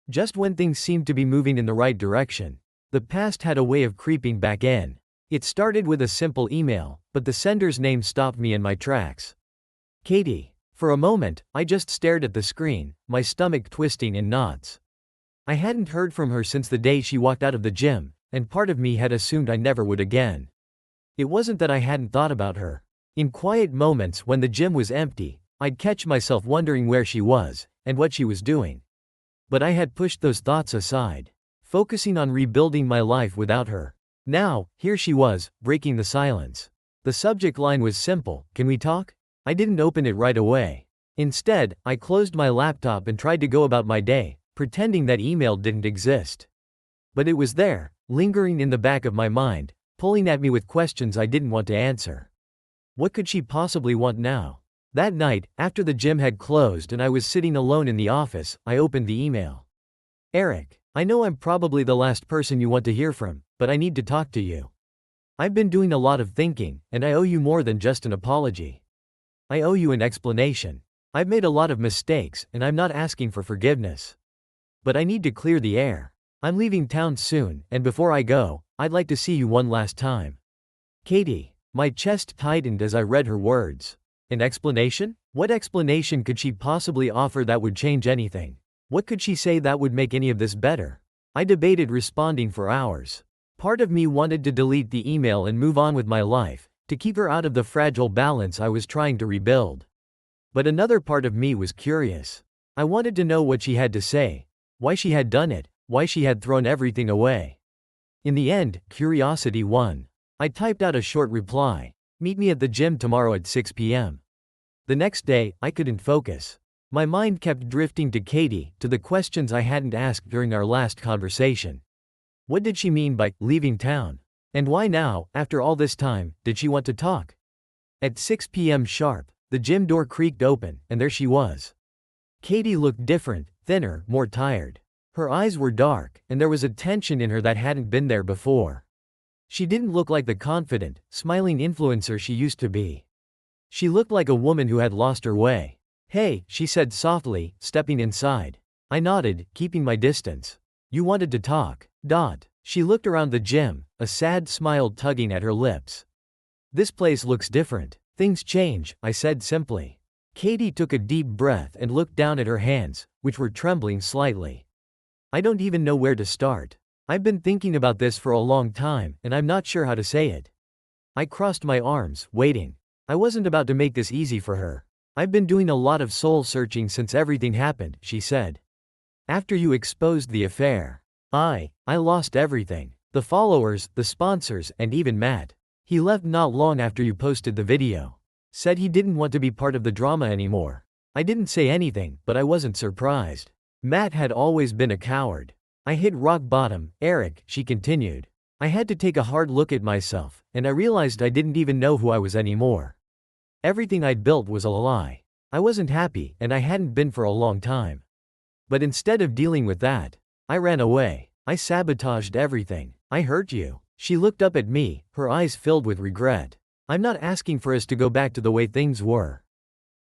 Just when things seemed to be moving in the right direction, the past had a way of creeping back in. It started with a simple email, but the sender's name stopped me in my tracks. Katie. For a moment, I just stared at the screen, my stomach twisting in knots. I hadn't heard from her since the day she walked out of the gym, and part of me had assumed I never would again. It wasn't that I hadn't thought about her. In quiet moments when the gym was empty, I'd catch myself wondering where she was, and what she was doing. But I had pushed those thoughts aside, focusing on rebuilding my life without her. Now, here she was, breaking the silence. The subject line was simple: "Can we talk?" I didn't open it right away. Instead, I closed my laptop and tried to go about my day, pretending that email didn't exist. But it was there, lingering in the back of my mind, pulling at me with questions I didn't want to answer. What could she possibly want now? That night, after the gym had closed and I was sitting alone in the office, I opened the email. "Eric, I know I'm probably the last person you want to hear from, but I need to talk to you. I've been doing a lot of thinking, and I owe you more than just an apology. I owe you an explanation. I've made a lot of mistakes, and I'm not asking for forgiveness. But I need to clear the air. I'm leaving town soon, and before I go, I'd like to see you one last time. Katie." My chest tightened as I read her words. An explanation? What explanation could she possibly offer that would change anything? What could she say that would make any of this better? I debated responding for hours. Part of me wanted to delete the email and move on with my life, to keep her out of the fragile balance I was trying to rebuild. But another part of me was curious. I wanted to know what she had to say, why she had done it, why she had thrown everything away. In the end, curiosity won. I typed out a short reply: "Meet me at the gym tomorrow at 6 p.m. The next day, I couldn't focus. My mind kept drifting to Katie, to the questions I hadn't asked during our last conversation. What did she mean by leaving town? And why now, after all this time, did she want to talk? At 6 p.m. sharp, the gym door creaked open, and there she was. Katie looked different, thinner, more tired. Her eyes were dark, and there was a tension in her that hadn't been there before. She didn't look like the confident, smiling influencer she used to be. She looked like a woman who had lost her way. "Hey," she said softly, stepping inside. I nodded, keeping my distance. "You wanted to talk." She looked around the gym, a sad smile tugging at her lips. "This place looks different. Things change," I said simply. Katie took a deep breath and looked down at her hands, which were trembling slightly. "I don't even know where to start. I've been thinking about this for a long time, and I'm not sure how to say it." I crossed my arms, waiting. I wasn't about to make this easy for her. "I've been doing a lot of soul searching since everything happened," she said. "After you exposed the affair, I lost everything. The followers, the sponsors, and even Matt. He left not long after you posted the video. Said he didn't want to be part of the drama anymore." I didn't say anything, but I wasn't surprised. Matt had always been a coward. "I hit rock bottom, Eric," she continued. "I had to take a hard look at myself, and I realized I didn't even know who I was anymore. Everything I'd built was a lie. I wasn't happy, and I hadn't been for a long time. But instead of dealing with that, I ran away. I sabotaged everything. I hurt you." She looked up at me, her eyes filled with regret. "I'm not asking for us to go back to the way things were.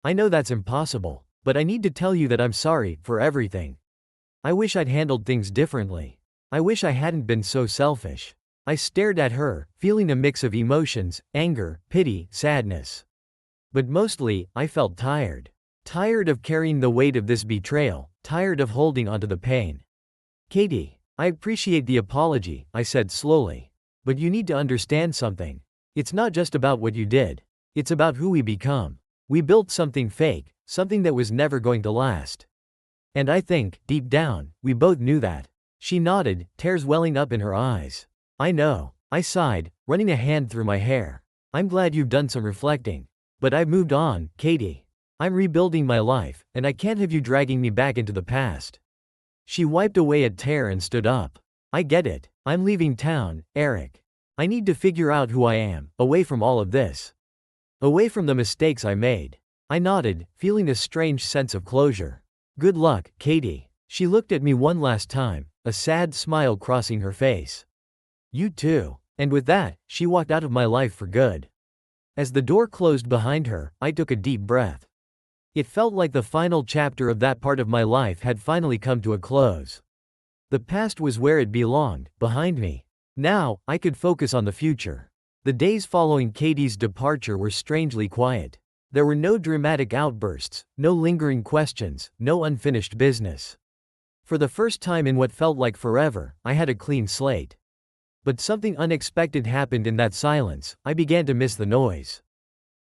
I know that's impossible, but I need to tell you that I'm sorry for everything. I wish I'd handled things differently. I wish I hadn't been so selfish." I stared at her, feeling a mix of emotions: anger, pity, sadness. But mostly, I felt tired. Tired of carrying the weight of this betrayal, tired of holding onto the pain. "Katie, I appreciate the apology," I said slowly. "But you need to understand something. It's not just about what you did. It's about who we become. We built something fake, something that was never going to last. And I think, deep down, we both knew that." She nodded, tears welling up in her eyes. "I know." I sighed, running a hand through my hair. "I'm glad you've done some reflecting. But I've moved on, Katie. I'm rebuilding my life, and I can't have you dragging me back into the past." She wiped away a tear and stood up. "I get it. I'm leaving town, Eric. I need to figure out who I am, away from all of this. Away from the mistakes I made." I nodded, feeling a strange sense of closure. "Good luck, Katie." She looked at me one last time, a sad smile crossing her face. "You too." And with that, she walked out of my life for good. As the door closed behind her, I took a deep breath. It felt like the final chapter of that part of my life had finally come to a close. The past was where it belonged, behind me. Now, I could focus on the future. The days following Katie's departure were strangely quiet. There were no dramatic outbursts, no lingering questions, no unfinished business. For the first time in what felt like forever, I had a clean slate. But something unexpected happened in that silence. I began to miss the noise.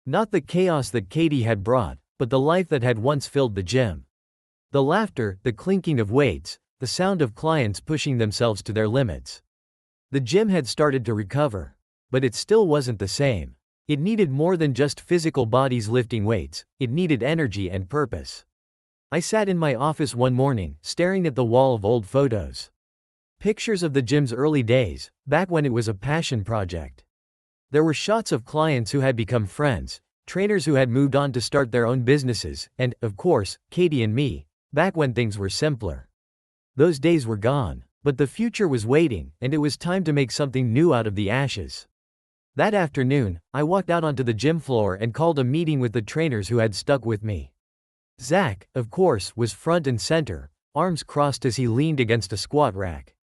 Not the chaos that Katie had brought, but the life that had once filled the gym. The laughter, the clinking of weights, the sound of clients pushing themselves to their limits. The gym had started to recover. But it still wasn't the same. It needed more than just physical bodies lifting weights, it needed energy and purpose. I sat in my office one morning, staring at the wall of old photos. Pictures of the gym's early days, back when it was a passion project. There were shots of clients who had become friends, trainers who had moved on to start their own businesses, and, of course, Katie and me, back when things were simpler. Those days were gone, but the future was waiting, and it was time to make something new out of the ashes. That afternoon, I walked out onto the gym floor and called a meeting with the trainers who had stuck with me. Zach, of course, was front and center, arms crossed as he leaned against a squat rack.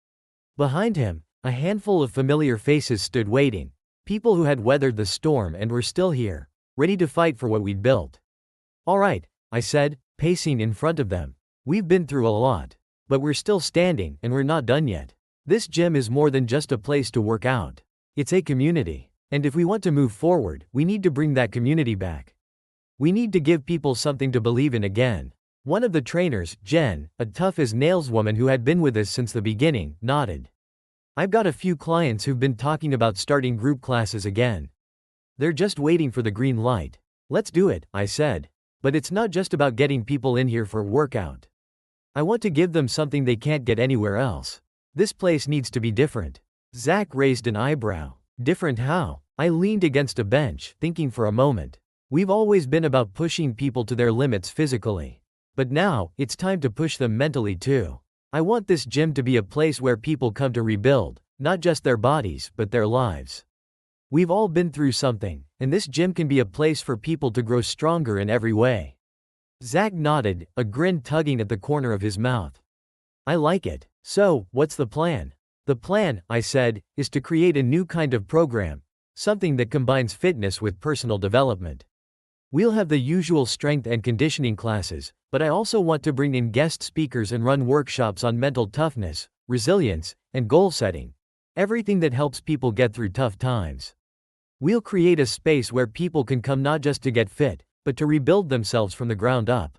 Behind him, a handful of familiar faces stood waiting, people who had weathered the storm and were still here, ready to fight for what we'd built. "All right," I said, pacing in front of them. "We've been through a lot. But we're still standing, and we're not done yet. This gym is more than just a place to work out. It's a community. And if we want to move forward, we need to bring that community back. We need to give people something to believe in again." One of the trainers, Jen, a tough-as-nails woman who had been with us since the beginning, nodded. "I've got a few clients who've been talking about starting group classes again. They're just waiting for the green light." "Let's do it," I said. "But it's not just about getting people in here for a workout. I want to give them something they can't get anywhere else. This place needs to be different." Zach raised an eyebrow. "Different how?" I leaned against a bench, thinking for a moment. "We've always been about pushing people to their limits physically. But now, it's time to push them mentally too. I want this gym to be a place where people come to rebuild, not just their bodies, but their lives. We've all been through something, and this gym can be a place for people to grow stronger in every way." Zach nodded, a grin tugging at the corner of his mouth. "I like it. So, what's the plan?" "The plan," I said, "is to create a new kind of program. Something that combines fitness with personal development. We'll have the usual strength and conditioning classes, but I also want to bring in guest speakers and run workshops on mental toughness, resilience, and goal setting. Everything that helps people get through tough times. We'll create a space where people can come not just to get fit, but to rebuild themselves from the ground up."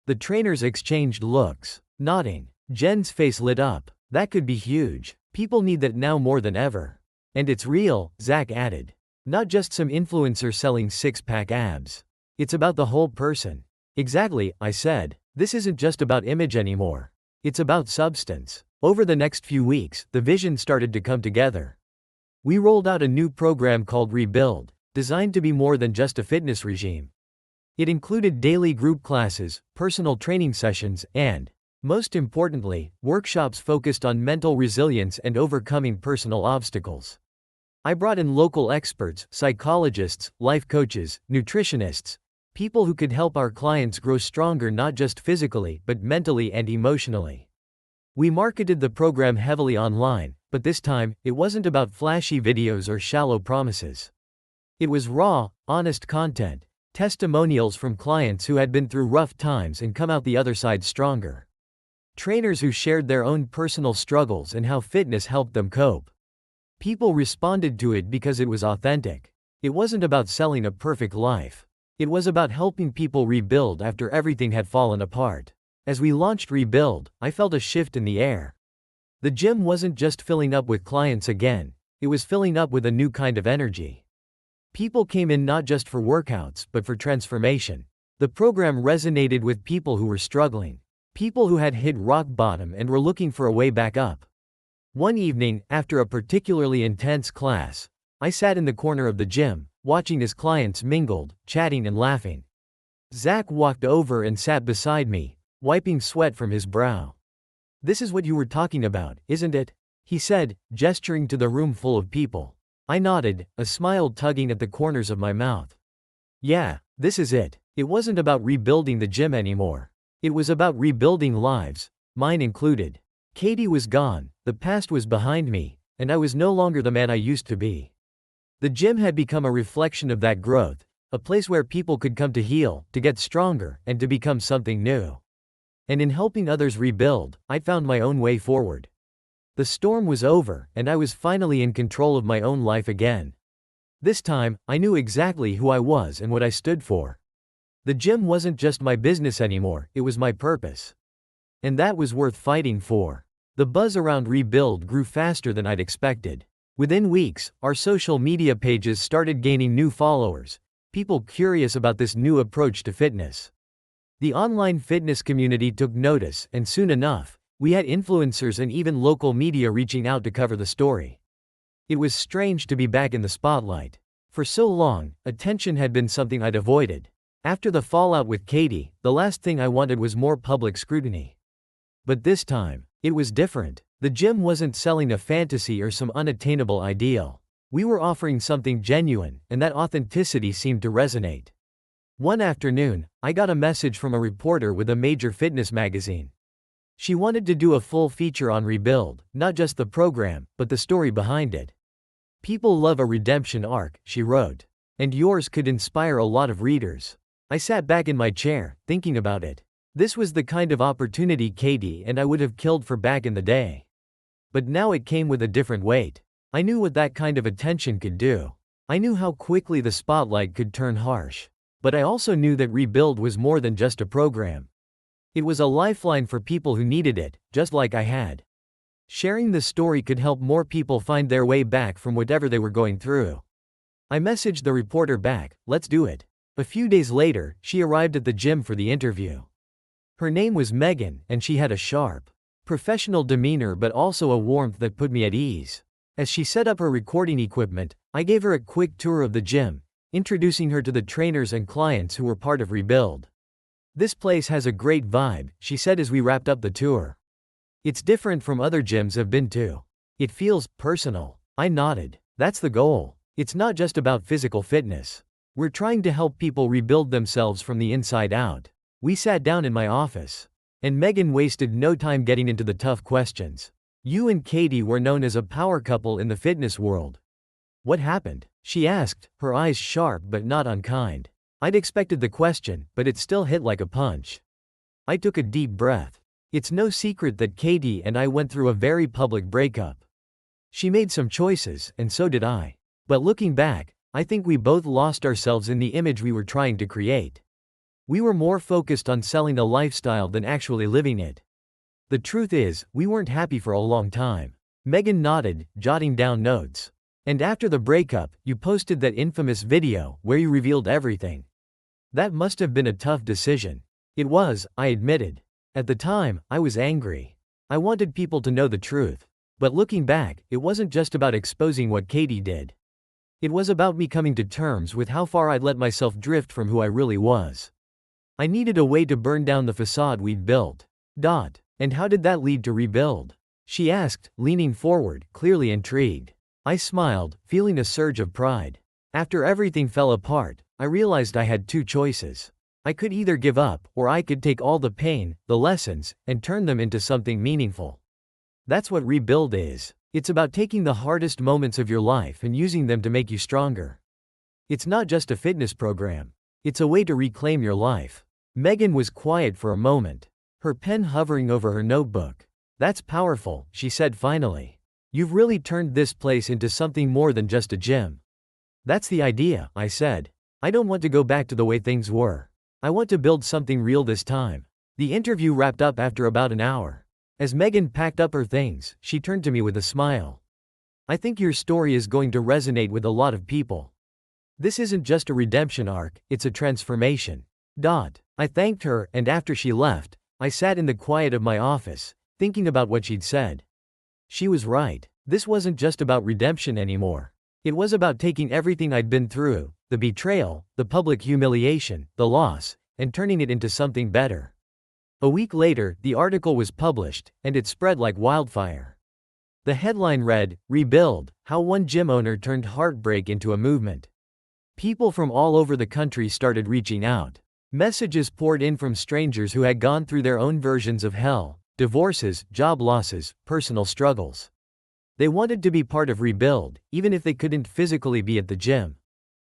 The trainers exchanged looks, nodding. Jen's face lit up. "That could be huge. People need that now more than ever. And it's real," Zach added. "Not just some influencer selling six-pack abs. It's about the whole person." "Exactly," I said. "This isn't just about image anymore. It's about substance." Over the next few weeks, the vision started to come together. We rolled out a new program called Rebuild, designed to be more than just a fitness regime. It included daily group classes, personal training sessions, and, most importantly, workshops focused on mental resilience and overcoming personal obstacles. I brought in local experts, psychologists, life coaches, nutritionists, people who could help our clients grow stronger not just physically but mentally and emotionally. We marketed the program heavily online, but this time, it wasn't about flashy videos or shallow promises. It was raw, honest content, testimonials from clients who had been through rough times and come out the other side stronger. Trainers who shared their own personal struggles and how fitness helped them cope. People responded to it because it was authentic. It wasn't about selling a perfect life. It was about helping people rebuild after everything had fallen apart. As we launched Rebuild, I felt a shift in the air. The gym wasn't just filling up with clients again, it was filling up with a new kind of energy. People came in not just for workouts, but for transformation. The program resonated with people who were struggling, people who had hit rock bottom and were looking for a way back up. One evening, after a particularly intense class, I sat in the corner of the gym, watching as clients mingled, chatting and laughing. Zach walked over and sat beside me, wiping sweat from his brow. "This is what you were talking about, isn't it?" he said, gesturing to the room full of people. I nodded, a smile tugging at the corners of my mouth. "Yeah, this is it." It wasn't about rebuilding the gym anymore. It was about rebuilding lives, mine included. Katie was gone, the past was behind me, and I was no longer the man I used to be. The gym had become a reflection of that growth, a place where people could come to heal, to get stronger, and to become something new. And in helping others rebuild, I found my own way forward. The storm was over, and I was finally in control of my own life again. This time, I knew exactly who I was and what I stood for. The gym wasn't just my business anymore, it was my purpose. And that was worth fighting for. The buzz around Rebuild grew faster than I'd expected. Within weeks, our social media pages started gaining new followers, people curious about this new approach to fitness. The online fitness community took notice, and soon enough, we had influencers and even local media reaching out to cover the story. It was strange to be back in the spotlight. For so long, attention had been something I'd avoided. After the fallout with Katie, the last thing I wanted was more public scrutiny. But this time, it was different. The gym wasn't selling a fantasy or some unattainable ideal. We were offering something genuine, and that authenticity seemed to resonate. One afternoon, I got a message from a reporter with a major fitness magazine. She wanted to do a full feature on Rebuild, not just the program, but the story behind it. "People love a redemption arc," she wrote. "And yours could inspire a lot of readers." I sat back in my chair, thinking about it. This was the kind of opportunity Katie and I would have killed for back in the day. But now it came with a different weight. I knew what that kind of attention could do. I knew how quickly the spotlight could turn harsh. But I also knew that Rebuild was more than just a program. It was a lifeline for people who needed it, just like I had. Sharing the story could help more people find their way back from whatever they were going through. I messaged the reporter back, "Let's do it." A few days later, she arrived at the gym for the interview. Her name was Megan, and she had a sharp, professional demeanor but also a warmth that put me at ease. As she set up her recording equipment, I gave her a quick tour of the gym, introducing her to the trainers and clients who were part of Rebuild. "This place has a great vibe," she said as we wrapped up the tour. "It's different from other gyms I've been to. It feels personal." I nodded. "That's the goal. It's not just about physical fitness. We're trying to help people rebuild themselves from the inside out." We sat down in my office. And Megan wasted no time getting into the tough questions. "You and Katie were known as a power couple in the fitness world. What happened?" she asked, her eyes sharp but not unkind. I'd expected the question, but it still hit like a punch. I took a deep breath. It's no secret that Katie and I went through a very public breakup. She made some choices, and so did I. But looking back, I think we both lost ourselves in the image we were trying to create. We were more focused on selling a lifestyle than actually living it. The truth is, we weren't happy for a long time. Megan nodded, jotting down notes. "And after the breakup, you posted that infamous video where you revealed everything. That must have been a tough decision." "It was," I admitted. "At the time, I was angry. I wanted people to know the truth. But looking back, it wasn't just about exposing what Katie did. It was about me coming to terms with how far I'd let myself drift from who I really was. I needed a way to burn down the facade we'd built." "And how did that lead to Rebuild?" she asked, leaning forward, clearly intrigued. I smiled, feeling a surge of pride. After everything fell apart, I realized I had two choices. I could either give up, or I could take all the pain, the lessons, and turn them into something meaningful. That's what Rebuild is. It's about taking the hardest moments of your life and using them to make you stronger. It's not just a fitness program. It's a way to reclaim your life. Megan was quiet for a moment, her pen hovering over her notebook. "That's powerful," she said finally. "You've really turned this place into something more than just a gym." "That's the idea," I said. "I don't want to go back to the way things were. I want to build something real this time." The interview wrapped up after about an hour. As Megan packed up her things, she turned to me with a smile. "I think your story is going to resonate with a lot of people. This isn't just a redemption arc, it's a transformation." I thanked her, and after she left, I sat in the quiet of my office, thinking about what she'd said. She was right. This wasn't just about redemption anymore. It was about taking everything I'd been through, the betrayal, the public humiliation, the loss, and turning it into something better. A week later, the article was published, and it spread like wildfire. The headline read, "Rebuild: How One Gym Owner Turned Heartbreak into a Movement." People from all over the country started reaching out. Messages poured in from strangers who had gone through their own versions of hell, divorces, job losses, personal struggles. They wanted to be part of Rebuild, even if they couldn't physically be at the gym.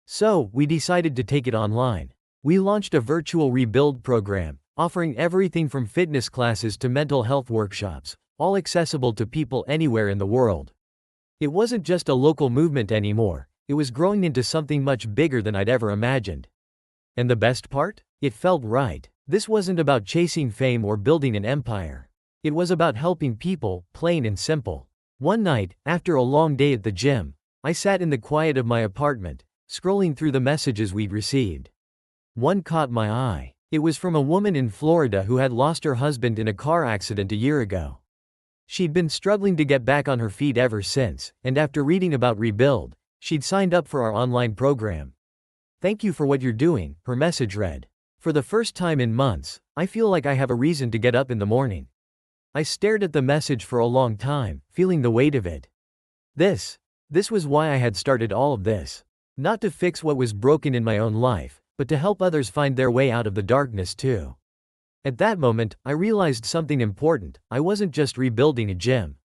So, we decided to take it online. We launched a virtual Rebuild program, offering everything from fitness classes to mental health workshops, all accessible to people anywhere in the world. It wasn't just a local movement anymore, it was growing into something much bigger than I'd ever imagined. And the best part? It felt right. This wasn't about chasing fame or building an empire. It was about helping people, plain and simple. One night, after a long day at the gym, I sat in the quiet of my apartment, scrolling through the messages we'd received. One caught my eye. It was from a woman in Florida who had lost her husband in a car accident a year ago. She'd been struggling to get back on her feet ever since, and after reading about Rebuild, she'd signed up for our online program. "Thank you for what you're doing," her message read. "For the first time in months, I feel like I have a reason to get up in the morning." I stared at the message for a long time, feeling the weight of it. This was why I had started all of this. Not to fix what was broken in my own life, but to help others find their way out of the darkness too. At that moment, I realized something important. I wasn't just rebuilding a gym.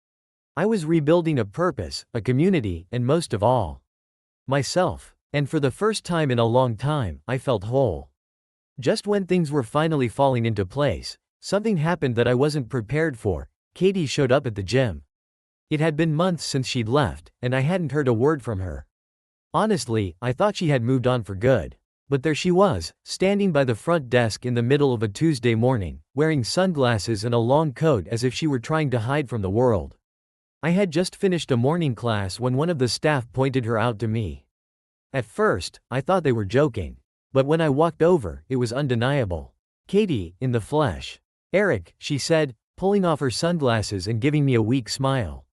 I was rebuilding a purpose, a community, and most of all, myself. And for the first time in a long time, I felt whole. Just when things were finally falling into place, something happened that I wasn't prepared for. Katie showed up at the gym. It had been months since she'd left, and I hadn't heard a word from her. Honestly, I thought she had moved on for good. But there she was, standing by the front desk in the middle of a Tuesday morning, wearing sunglasses and a long coat as if she were trying to hide from the world. I had just finished a morning class when one of the staff pointed her out to me. At first, I thought they were joking. But when I walked over, it was undeniable. "Katie, in the flesh." "Eric," she said, pulling off her sunglasses and giving me a weak smile.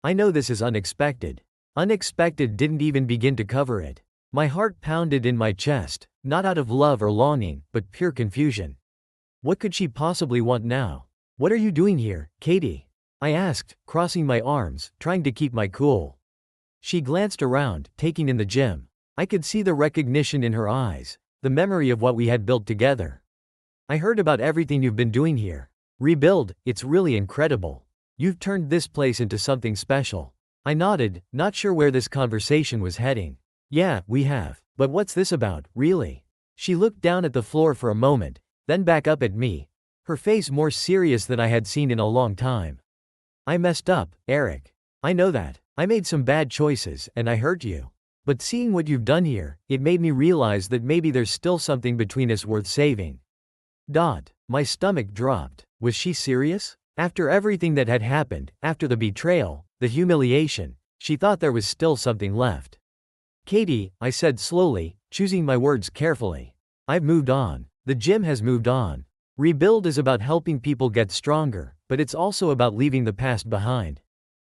"I know this is unexpected." Unexpected didn't even begin to cover it. My heart pounded in my chest, not out of love or longing, but pure confusion. What could she possibly want now? "What are you doing here, Katie?" I asked, crossing my arms, trying to keep my cool. She glanced around, taking in the gym. I could see the recognition in her eyes, the memory of what we had built together. "I heard about everything you've been doing here. Rebuild, it's really incredible. You've turned this place into something special." I nodded, not sure where this conversation was heading. "Yeah, we have. But what's this about, really?" She looked down at the floor for a moment, then back up at me, her face more serious than I had seen in a long time. "I messed up, Eric. I know that. I made some bad choices, and I hurt you. But seeing what you've done here, it made me realize that maybe there's still something between us worth saving." My stomach dropped. Was she serious? After everything that had happened, after the betrayal, the humiliation, she thought there was still something left. "Katie," I said slowly, choosing my words carefully. "I've moved on. The gym has moved on. Rebuild is about helping people get stronger, but it's also about leaving the past behind.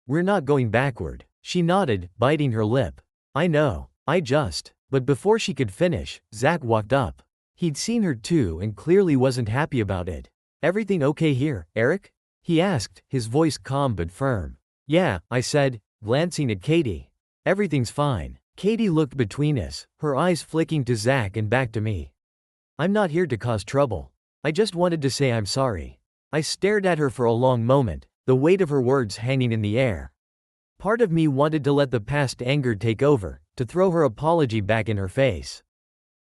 We're not going backward." She nodded, biting her lip. "I know. But before she could finish, Zach walked up. He'd seen her too and clearly wasn't happy about it. "Everything okay here, Eric?" he asked, his voice calm but firm. "Yeah," I said, glancing at Katie. "Everything's fine." Katie looked between us, her eyes flicking to Zach and back to me. "I'm not here to cause trouble. I just wanted to say I'm sorry." I stared at her for a long moment, the weight of her words hanging in the air. Part of me wanted to let the past anger take over, to throw her apology back in her face.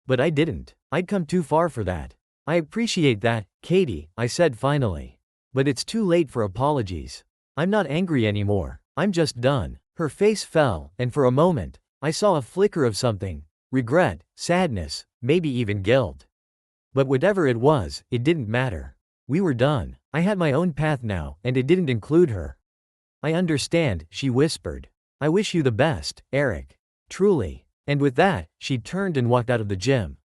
But I didn't. I'd come too far for that. "I appreciate that, Katie," I said finally. "But it's too late for apologies. I'm not angry anymore. I'm just done." Her face fell, and for a moment, I saw a flicker of something. Regret, sadness, maybe even guilt. But whatever it was, it didn't matter. We were done. I had my own path now, and it didn't include her. "I understand," she whispered. "I wish you the best, Eric. Truly." And with that, she turned and walked out of the gym.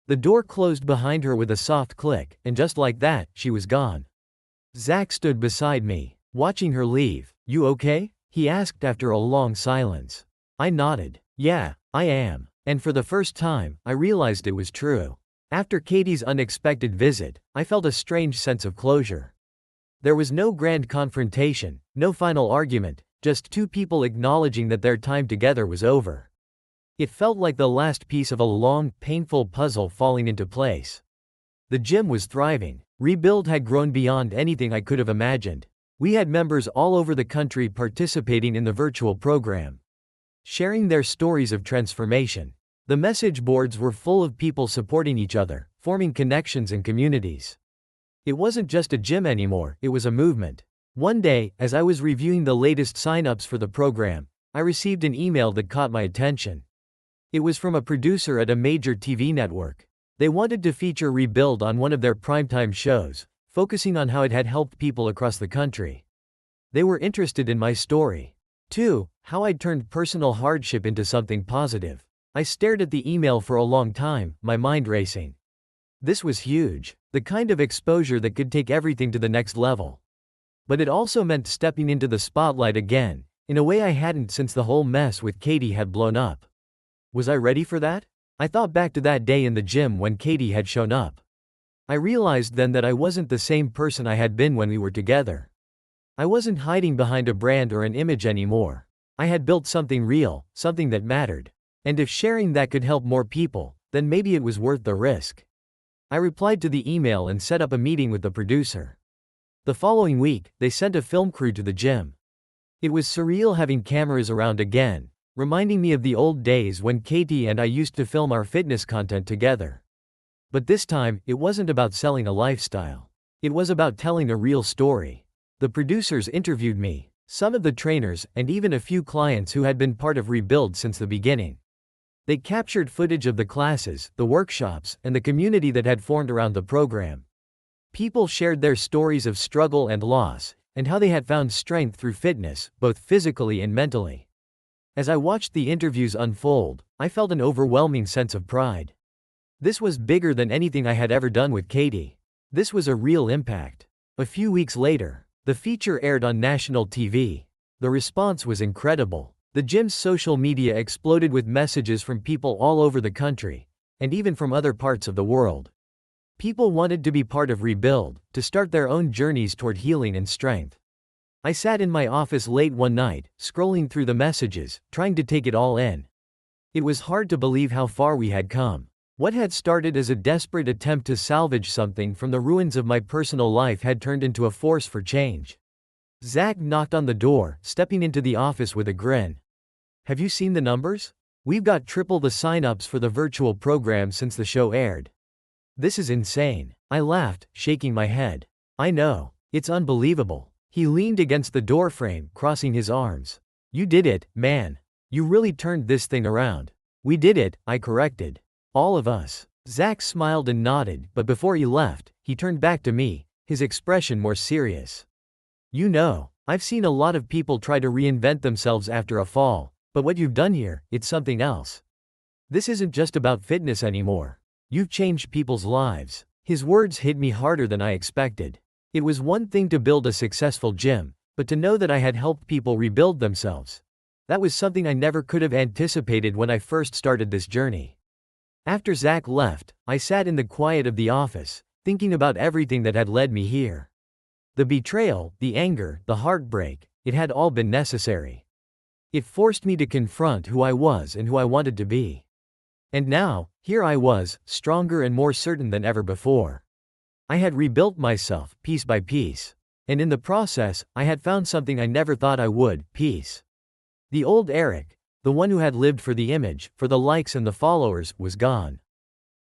The door closed behind her with a soft click, and just like that, she was gone. Zach stood beside me, watching her leave. "You okay?" he asked after a long silence. I nodded. "Yeah, I am." And for the first time, I realized it was true. After Katie's unexpected visit, I felt a strange sense of closure. There was no grand confrontation, no final argument, just two people acknowledging that their time together was over. It felt like the last piece of a long, painful puzzle falling into place. The gym was thriving. Rebuild had grown beyond anything I could have imagined. We had members all over the country participating in the virtual program, sharing their stories of transformation. The message boards were full of people supporting each other, forming connections and communities. It wasn't just a gym anymore, it was a movement. One day, as I was reviewing the latest sign-ups for the program, I received an email that caught my attention. It was from a producer at a major TV network. They wanted to feature Rebuild on one of their primetime shows, focusing on how it had helped people across the country. They were interested in my story. 2. How I'd turned personal hardship into something positive. I stared at the email for a long time, my mind racing. This was huge, the kind of exposure that could take everything to the next level. But it also meant stepping into the spotlight again, in a way I hadn't since the whole mess with Katie had blown up. Was I ready for that? I thought back to that day in the gym when Katie had shown up. I realized then that I wasn't the same person I had been when we were together. I wasn't hiding behind a brand or an image anymore. I had built something real, something that mattered. And if sharing that could help more people, then maybe it was worth the risk. I replied to the email and set up a meeting with the producer. The following week, they sent a film crew to the gym. It was surreal having cameras around again, reminding me of the old days when Katie and I used to film our fitness content together. But this time, it wasn't about selling a lifestyle. It was about telling a real story. The producers interviewed me, some of the trainers, and even a few clients who had been part of Rebuild since the beginning. They captured footage of the classes, the workshops, and the community that had formed around the program. People shared their stories of struggle and loss, and how they had found strength through fitness, both physically and mentally. As I watched the interviews unfold, I felt an overwhelming sense of pride. This was bigger than anything I had ever done with Katie. This was a real impact. A few weeks later, the feature aired on national TV. The response was incredible. The gym's social media exploded with messages from people all over the country, and even from other parts of the world. People wanted to be part of Rebuild, to start their own journeys toward healing and strength. I sat in my office late one night, scrolling through the messages, trying to take it all in. It was hard to believe how far we had come. What had started as a desperate attempt to salvage something from the ruins of my personal life had turned into a force for change. Zach knocked on the door, stepping into the office with a grin. Have you seen the numbers? We've got triple the sign-ups for the virtual program since the show aired. This is insane. I laughed, shaking my head. I know. It's unbelievable. He leaned against the doorframe, crossing his arms. You did it, man. You really turned this thing around. We did it, I corrected. All of us. Zach smiled and nodded, but before he left, he turned back to me, his expression more serious. You know, I've seen a lot of people try to reinvent themselves after a fall, but what you've done here, it's something else. This isn't just about fitness anymore. You've changed people's lives. His words hit me harder than I expected. It was one thing to build a successful gym, but to know that I had helped people rebuild themselves. That was something I never could have anticipated when I first started this journey. After Zach left, I sat in the quiet of the office, thinking about everything that had led me here. The betrayal, the anger, the heartbreak, it had all been necessary. It forced me to confront who I was and who I wanted to be. And now, here I was, stronger and more certain than ever before. I had rebuilt myself, piece by piece. And in the process, I had found something I never thought I would, peace. The old Eric, the one who had lived for the image, for the likes and the followers, was gone.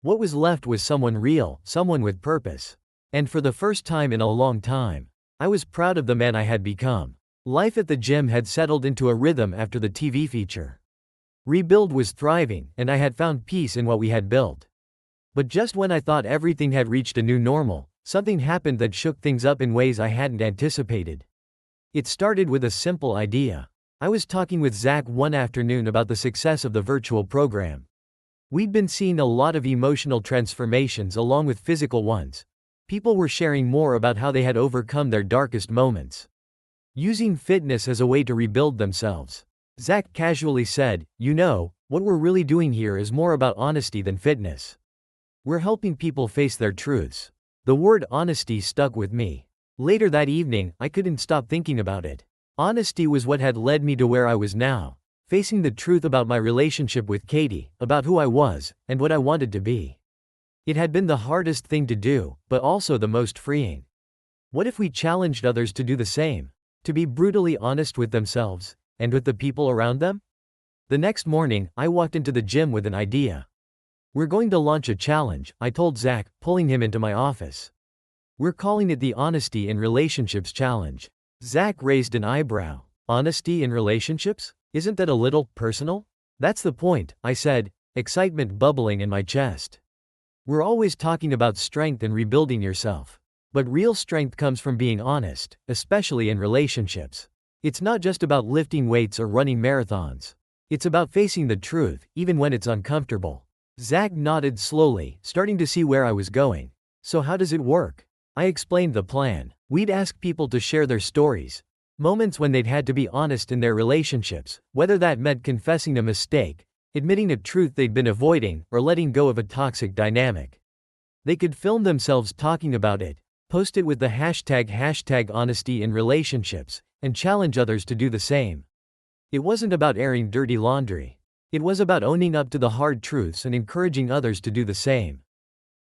What was left was someone real, someone with purpose. And for the first time in a long time, I was proud of the man I had become. Life at the gym had settled into a rhythm after the TV feature. Rebuild was thriving, and I had found peace in what we had built. But just when I thought everything had reached a new normal, something happened that shook things up in ways I hadn't anticipated. It started with a simple idea. I was talking with Zach one afternoon about the success of the virtual program. We'd been seeing a lot of emotional transformations along with physical ones. People were sharing more about how they had overcome their darkest moments, using fitness as a way to rebuild themselves. Zach casually said, "You know, what we're really doing here is more about honesty than fitness. We're helping people face their truths." The word honesty stuck with me. Later that evening, I couldn't stop thinking about it. Honesty was what had led me to where I was now, facing the truth about my relationship with Katie, about who I was, and what I wanted to be. It had been the hardest thing to do, but also the most freeing. What if we challenged others to do the same? To be brutally honest with themselves, and with the people around them? The next morning, I walked into the gym with an idea. We're going to launch a challenge, I told Zach, pulling him into my office. We're calling it the Honesty in Relationships Challenge. Zach raised an eyebrow. Honesty in relationships? Isn't that a little personal? That's the point, I said, excitement bubbling in my chest. We're always talking about strength and rebuilding yourself. But real strength comes from being honest, especially in relationships. It's not just about lifting weights or running marathons. It's about facing the truth, even when it's uncomfortable. Zach nodded slowly, starting to see where I was going. So how does it work? I explained the plan. We'd ask people to share their stories. Moments when they'd had to be honest in their relationships, whether that meant confessing a mistake, admitting a truth they'd been avoiding, or letting go of a toxic dynamic. They could film themselves talking about it, post it with the hashtag honesty in relationships, and challenge others to do the same. It wasn't about airing dirty laundry. It was about owning up to the hard truths and encouraging others to do the same.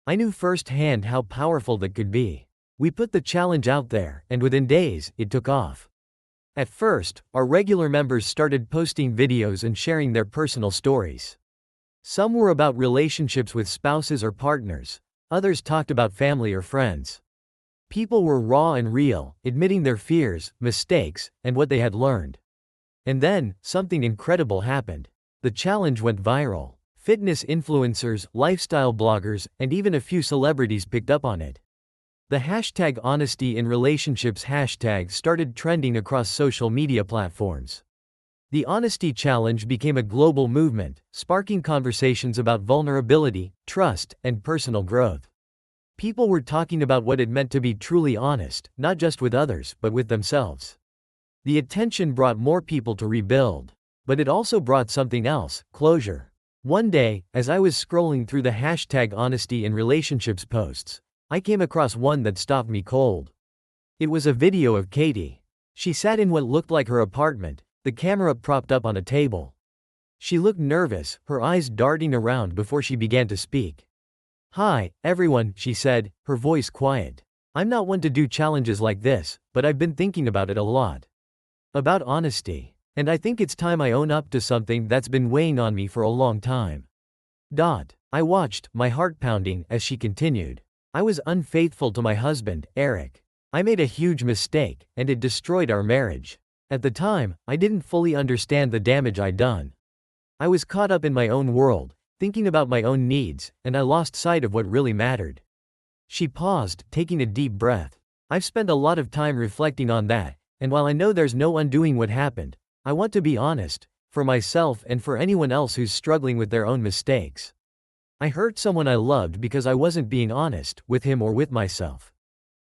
I knew firsthand how powerful that could be. We put the challenge out there, and within days, it took off. At first, our regular members started posting videos and sharing their personal stories. Some were about relationships with spouses or partners, others talked about family or friends. People were raw and real, admitting their fears, mistakes, and what they had learned. And then, something incredible happened. The challenge went viral. Fitness influencers, lifestyle bloggers, and even a few celebrities picked up on it. The hashtag honesty in relationships hashtag started trending across social media platforms. The honesty challenge became a global movement, sparking conversations about vulnerability, trust, and personal growth. People were talking about what it meant to be truly honest, not just with others, but with themselves. The attention brought more people to rebuild. But it also brought something else, closure. One day, as I was scrolling through the hashtag honesty in relationships posts, I came across one that stopped me cold. It was a video of Katie. She sat in what looked like her apartment, the camera propped up on a table. She looked nervous, her eyes darting around before she began to speak. "Hi, everyone," she said, her voice quiet. "I'm not one to do challenges like this, but I've been thinking about it a lot. About honesty. And I think it's time I own up to something that's been weighing on me for a long time." I watched, my heart pounding, as she continued. "I was unfaithful to my husband, Eric. I made a huge mistake, and it destroyed our marriage. At the time, I didn't fully understand the damage I'd done. I was caught up in my own world, thinking about my own needs, and I lost sight of what really mattered." She paused, taking a deep breath. "I've spent a lot of time reflecting on that, and while I know there's no undoing what happened, I want to be honest, for myself and for anyone else who's struggling with their own mistakes. I hurt someone I loved because I wasn't being honest, with him or with myself.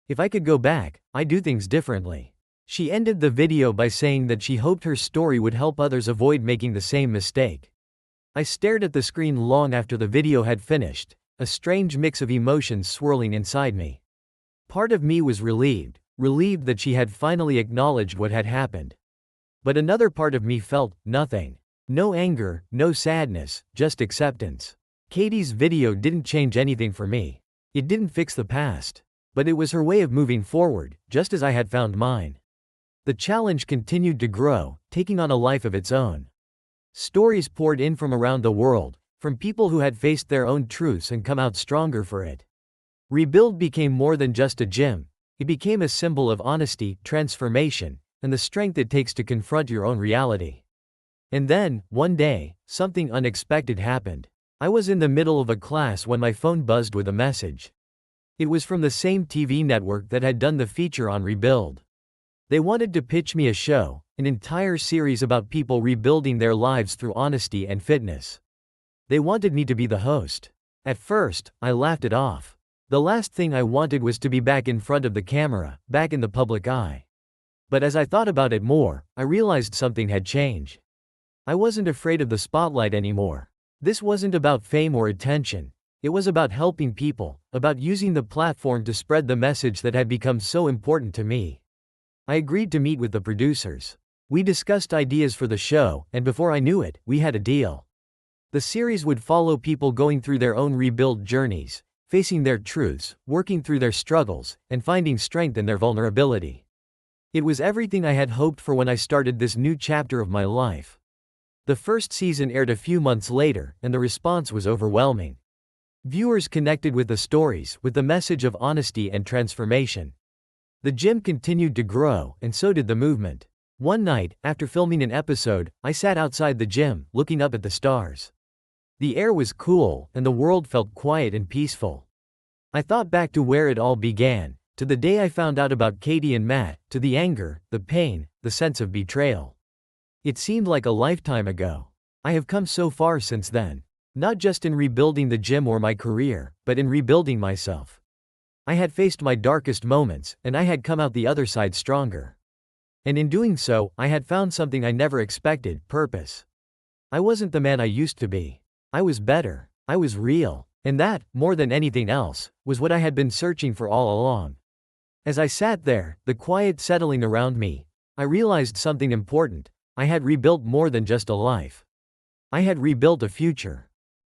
If I could go back, I'd do things differently." She ended the video by saying that she hoped her story would help others avoid making the same mistake. I stared at the screen long after the video had finished, a strange mix of emotions swirling inside me. Part of me was relieved that she had finally acknowledged what had happened. But another part of me felt nothing. No anger, no sadness, just acceptance. Katie's video didn't change anything for me. It didn't fix the past. But it was her way of moving forward, just as I had found mine. The challenge continued to grow, taking on a life of its own. Stories poured in from around the world, from people who had faced their own truths and come out stronger for it. Rebuild became more than just a gym. It became a symbol of honesty, transformation, and the strength it takes to confront your own reality. And then, one day, something unexpected happened. I was in the middle of a class when my phone buzzed with a message. It was from the same TV network that had done the feature on Rebuild. They wanted to pitch me a show, an entire series about people rebuilding their lives through honesty and fitness. They wanted me to be the host. At first, I laughed it off. The last thing I wanted was to be back in front of the camera, back in the public eye. But as I thought about it more, I realized something had changed. I wasn't afraid of the spotlight anymore. This wasn't about fame or attention. It was about helping people, about using the platform to spread the message that had become so important to me. I agreed to meet with the producers. We discussed ideas for the show, and before I knew it, we had a deal. The series would follow people going through their own rebuild journeys, facing their truths, working through their struggles, and finding strength in their vulnerability. It was everything I had hoped for when I started this new chapter of my life. The first season aired a few months later, and the response was overwhelming. Viewers connected with the stories, with the message of honesty and transformation. The gym continued to grow, and so did the movement. One night, after filming an episode, I sat outside the gym, looking up at the stars. The air was cool, and the world felt quiet and peaceful. I thought back to where it all began, to the day I found out about Katie and Matt, to the anger, the pain, the sense of betrayal. It seemed like a lifetime ago. I have come so far since then. Not just in rebuilding the gym or my career, but in rebuilding myself. I had faced my darkest moments, and I had come out the other side stronger. And in doing so, I had found something I never expected: purpose. I wasn't the man I used to be. I was better. I was real. And that, more than anything else, was what I had been searching for all along. As I sat there, the quiet settling around me, I realized something important. I had rebuilt more than just a life. I had rebuilt a future.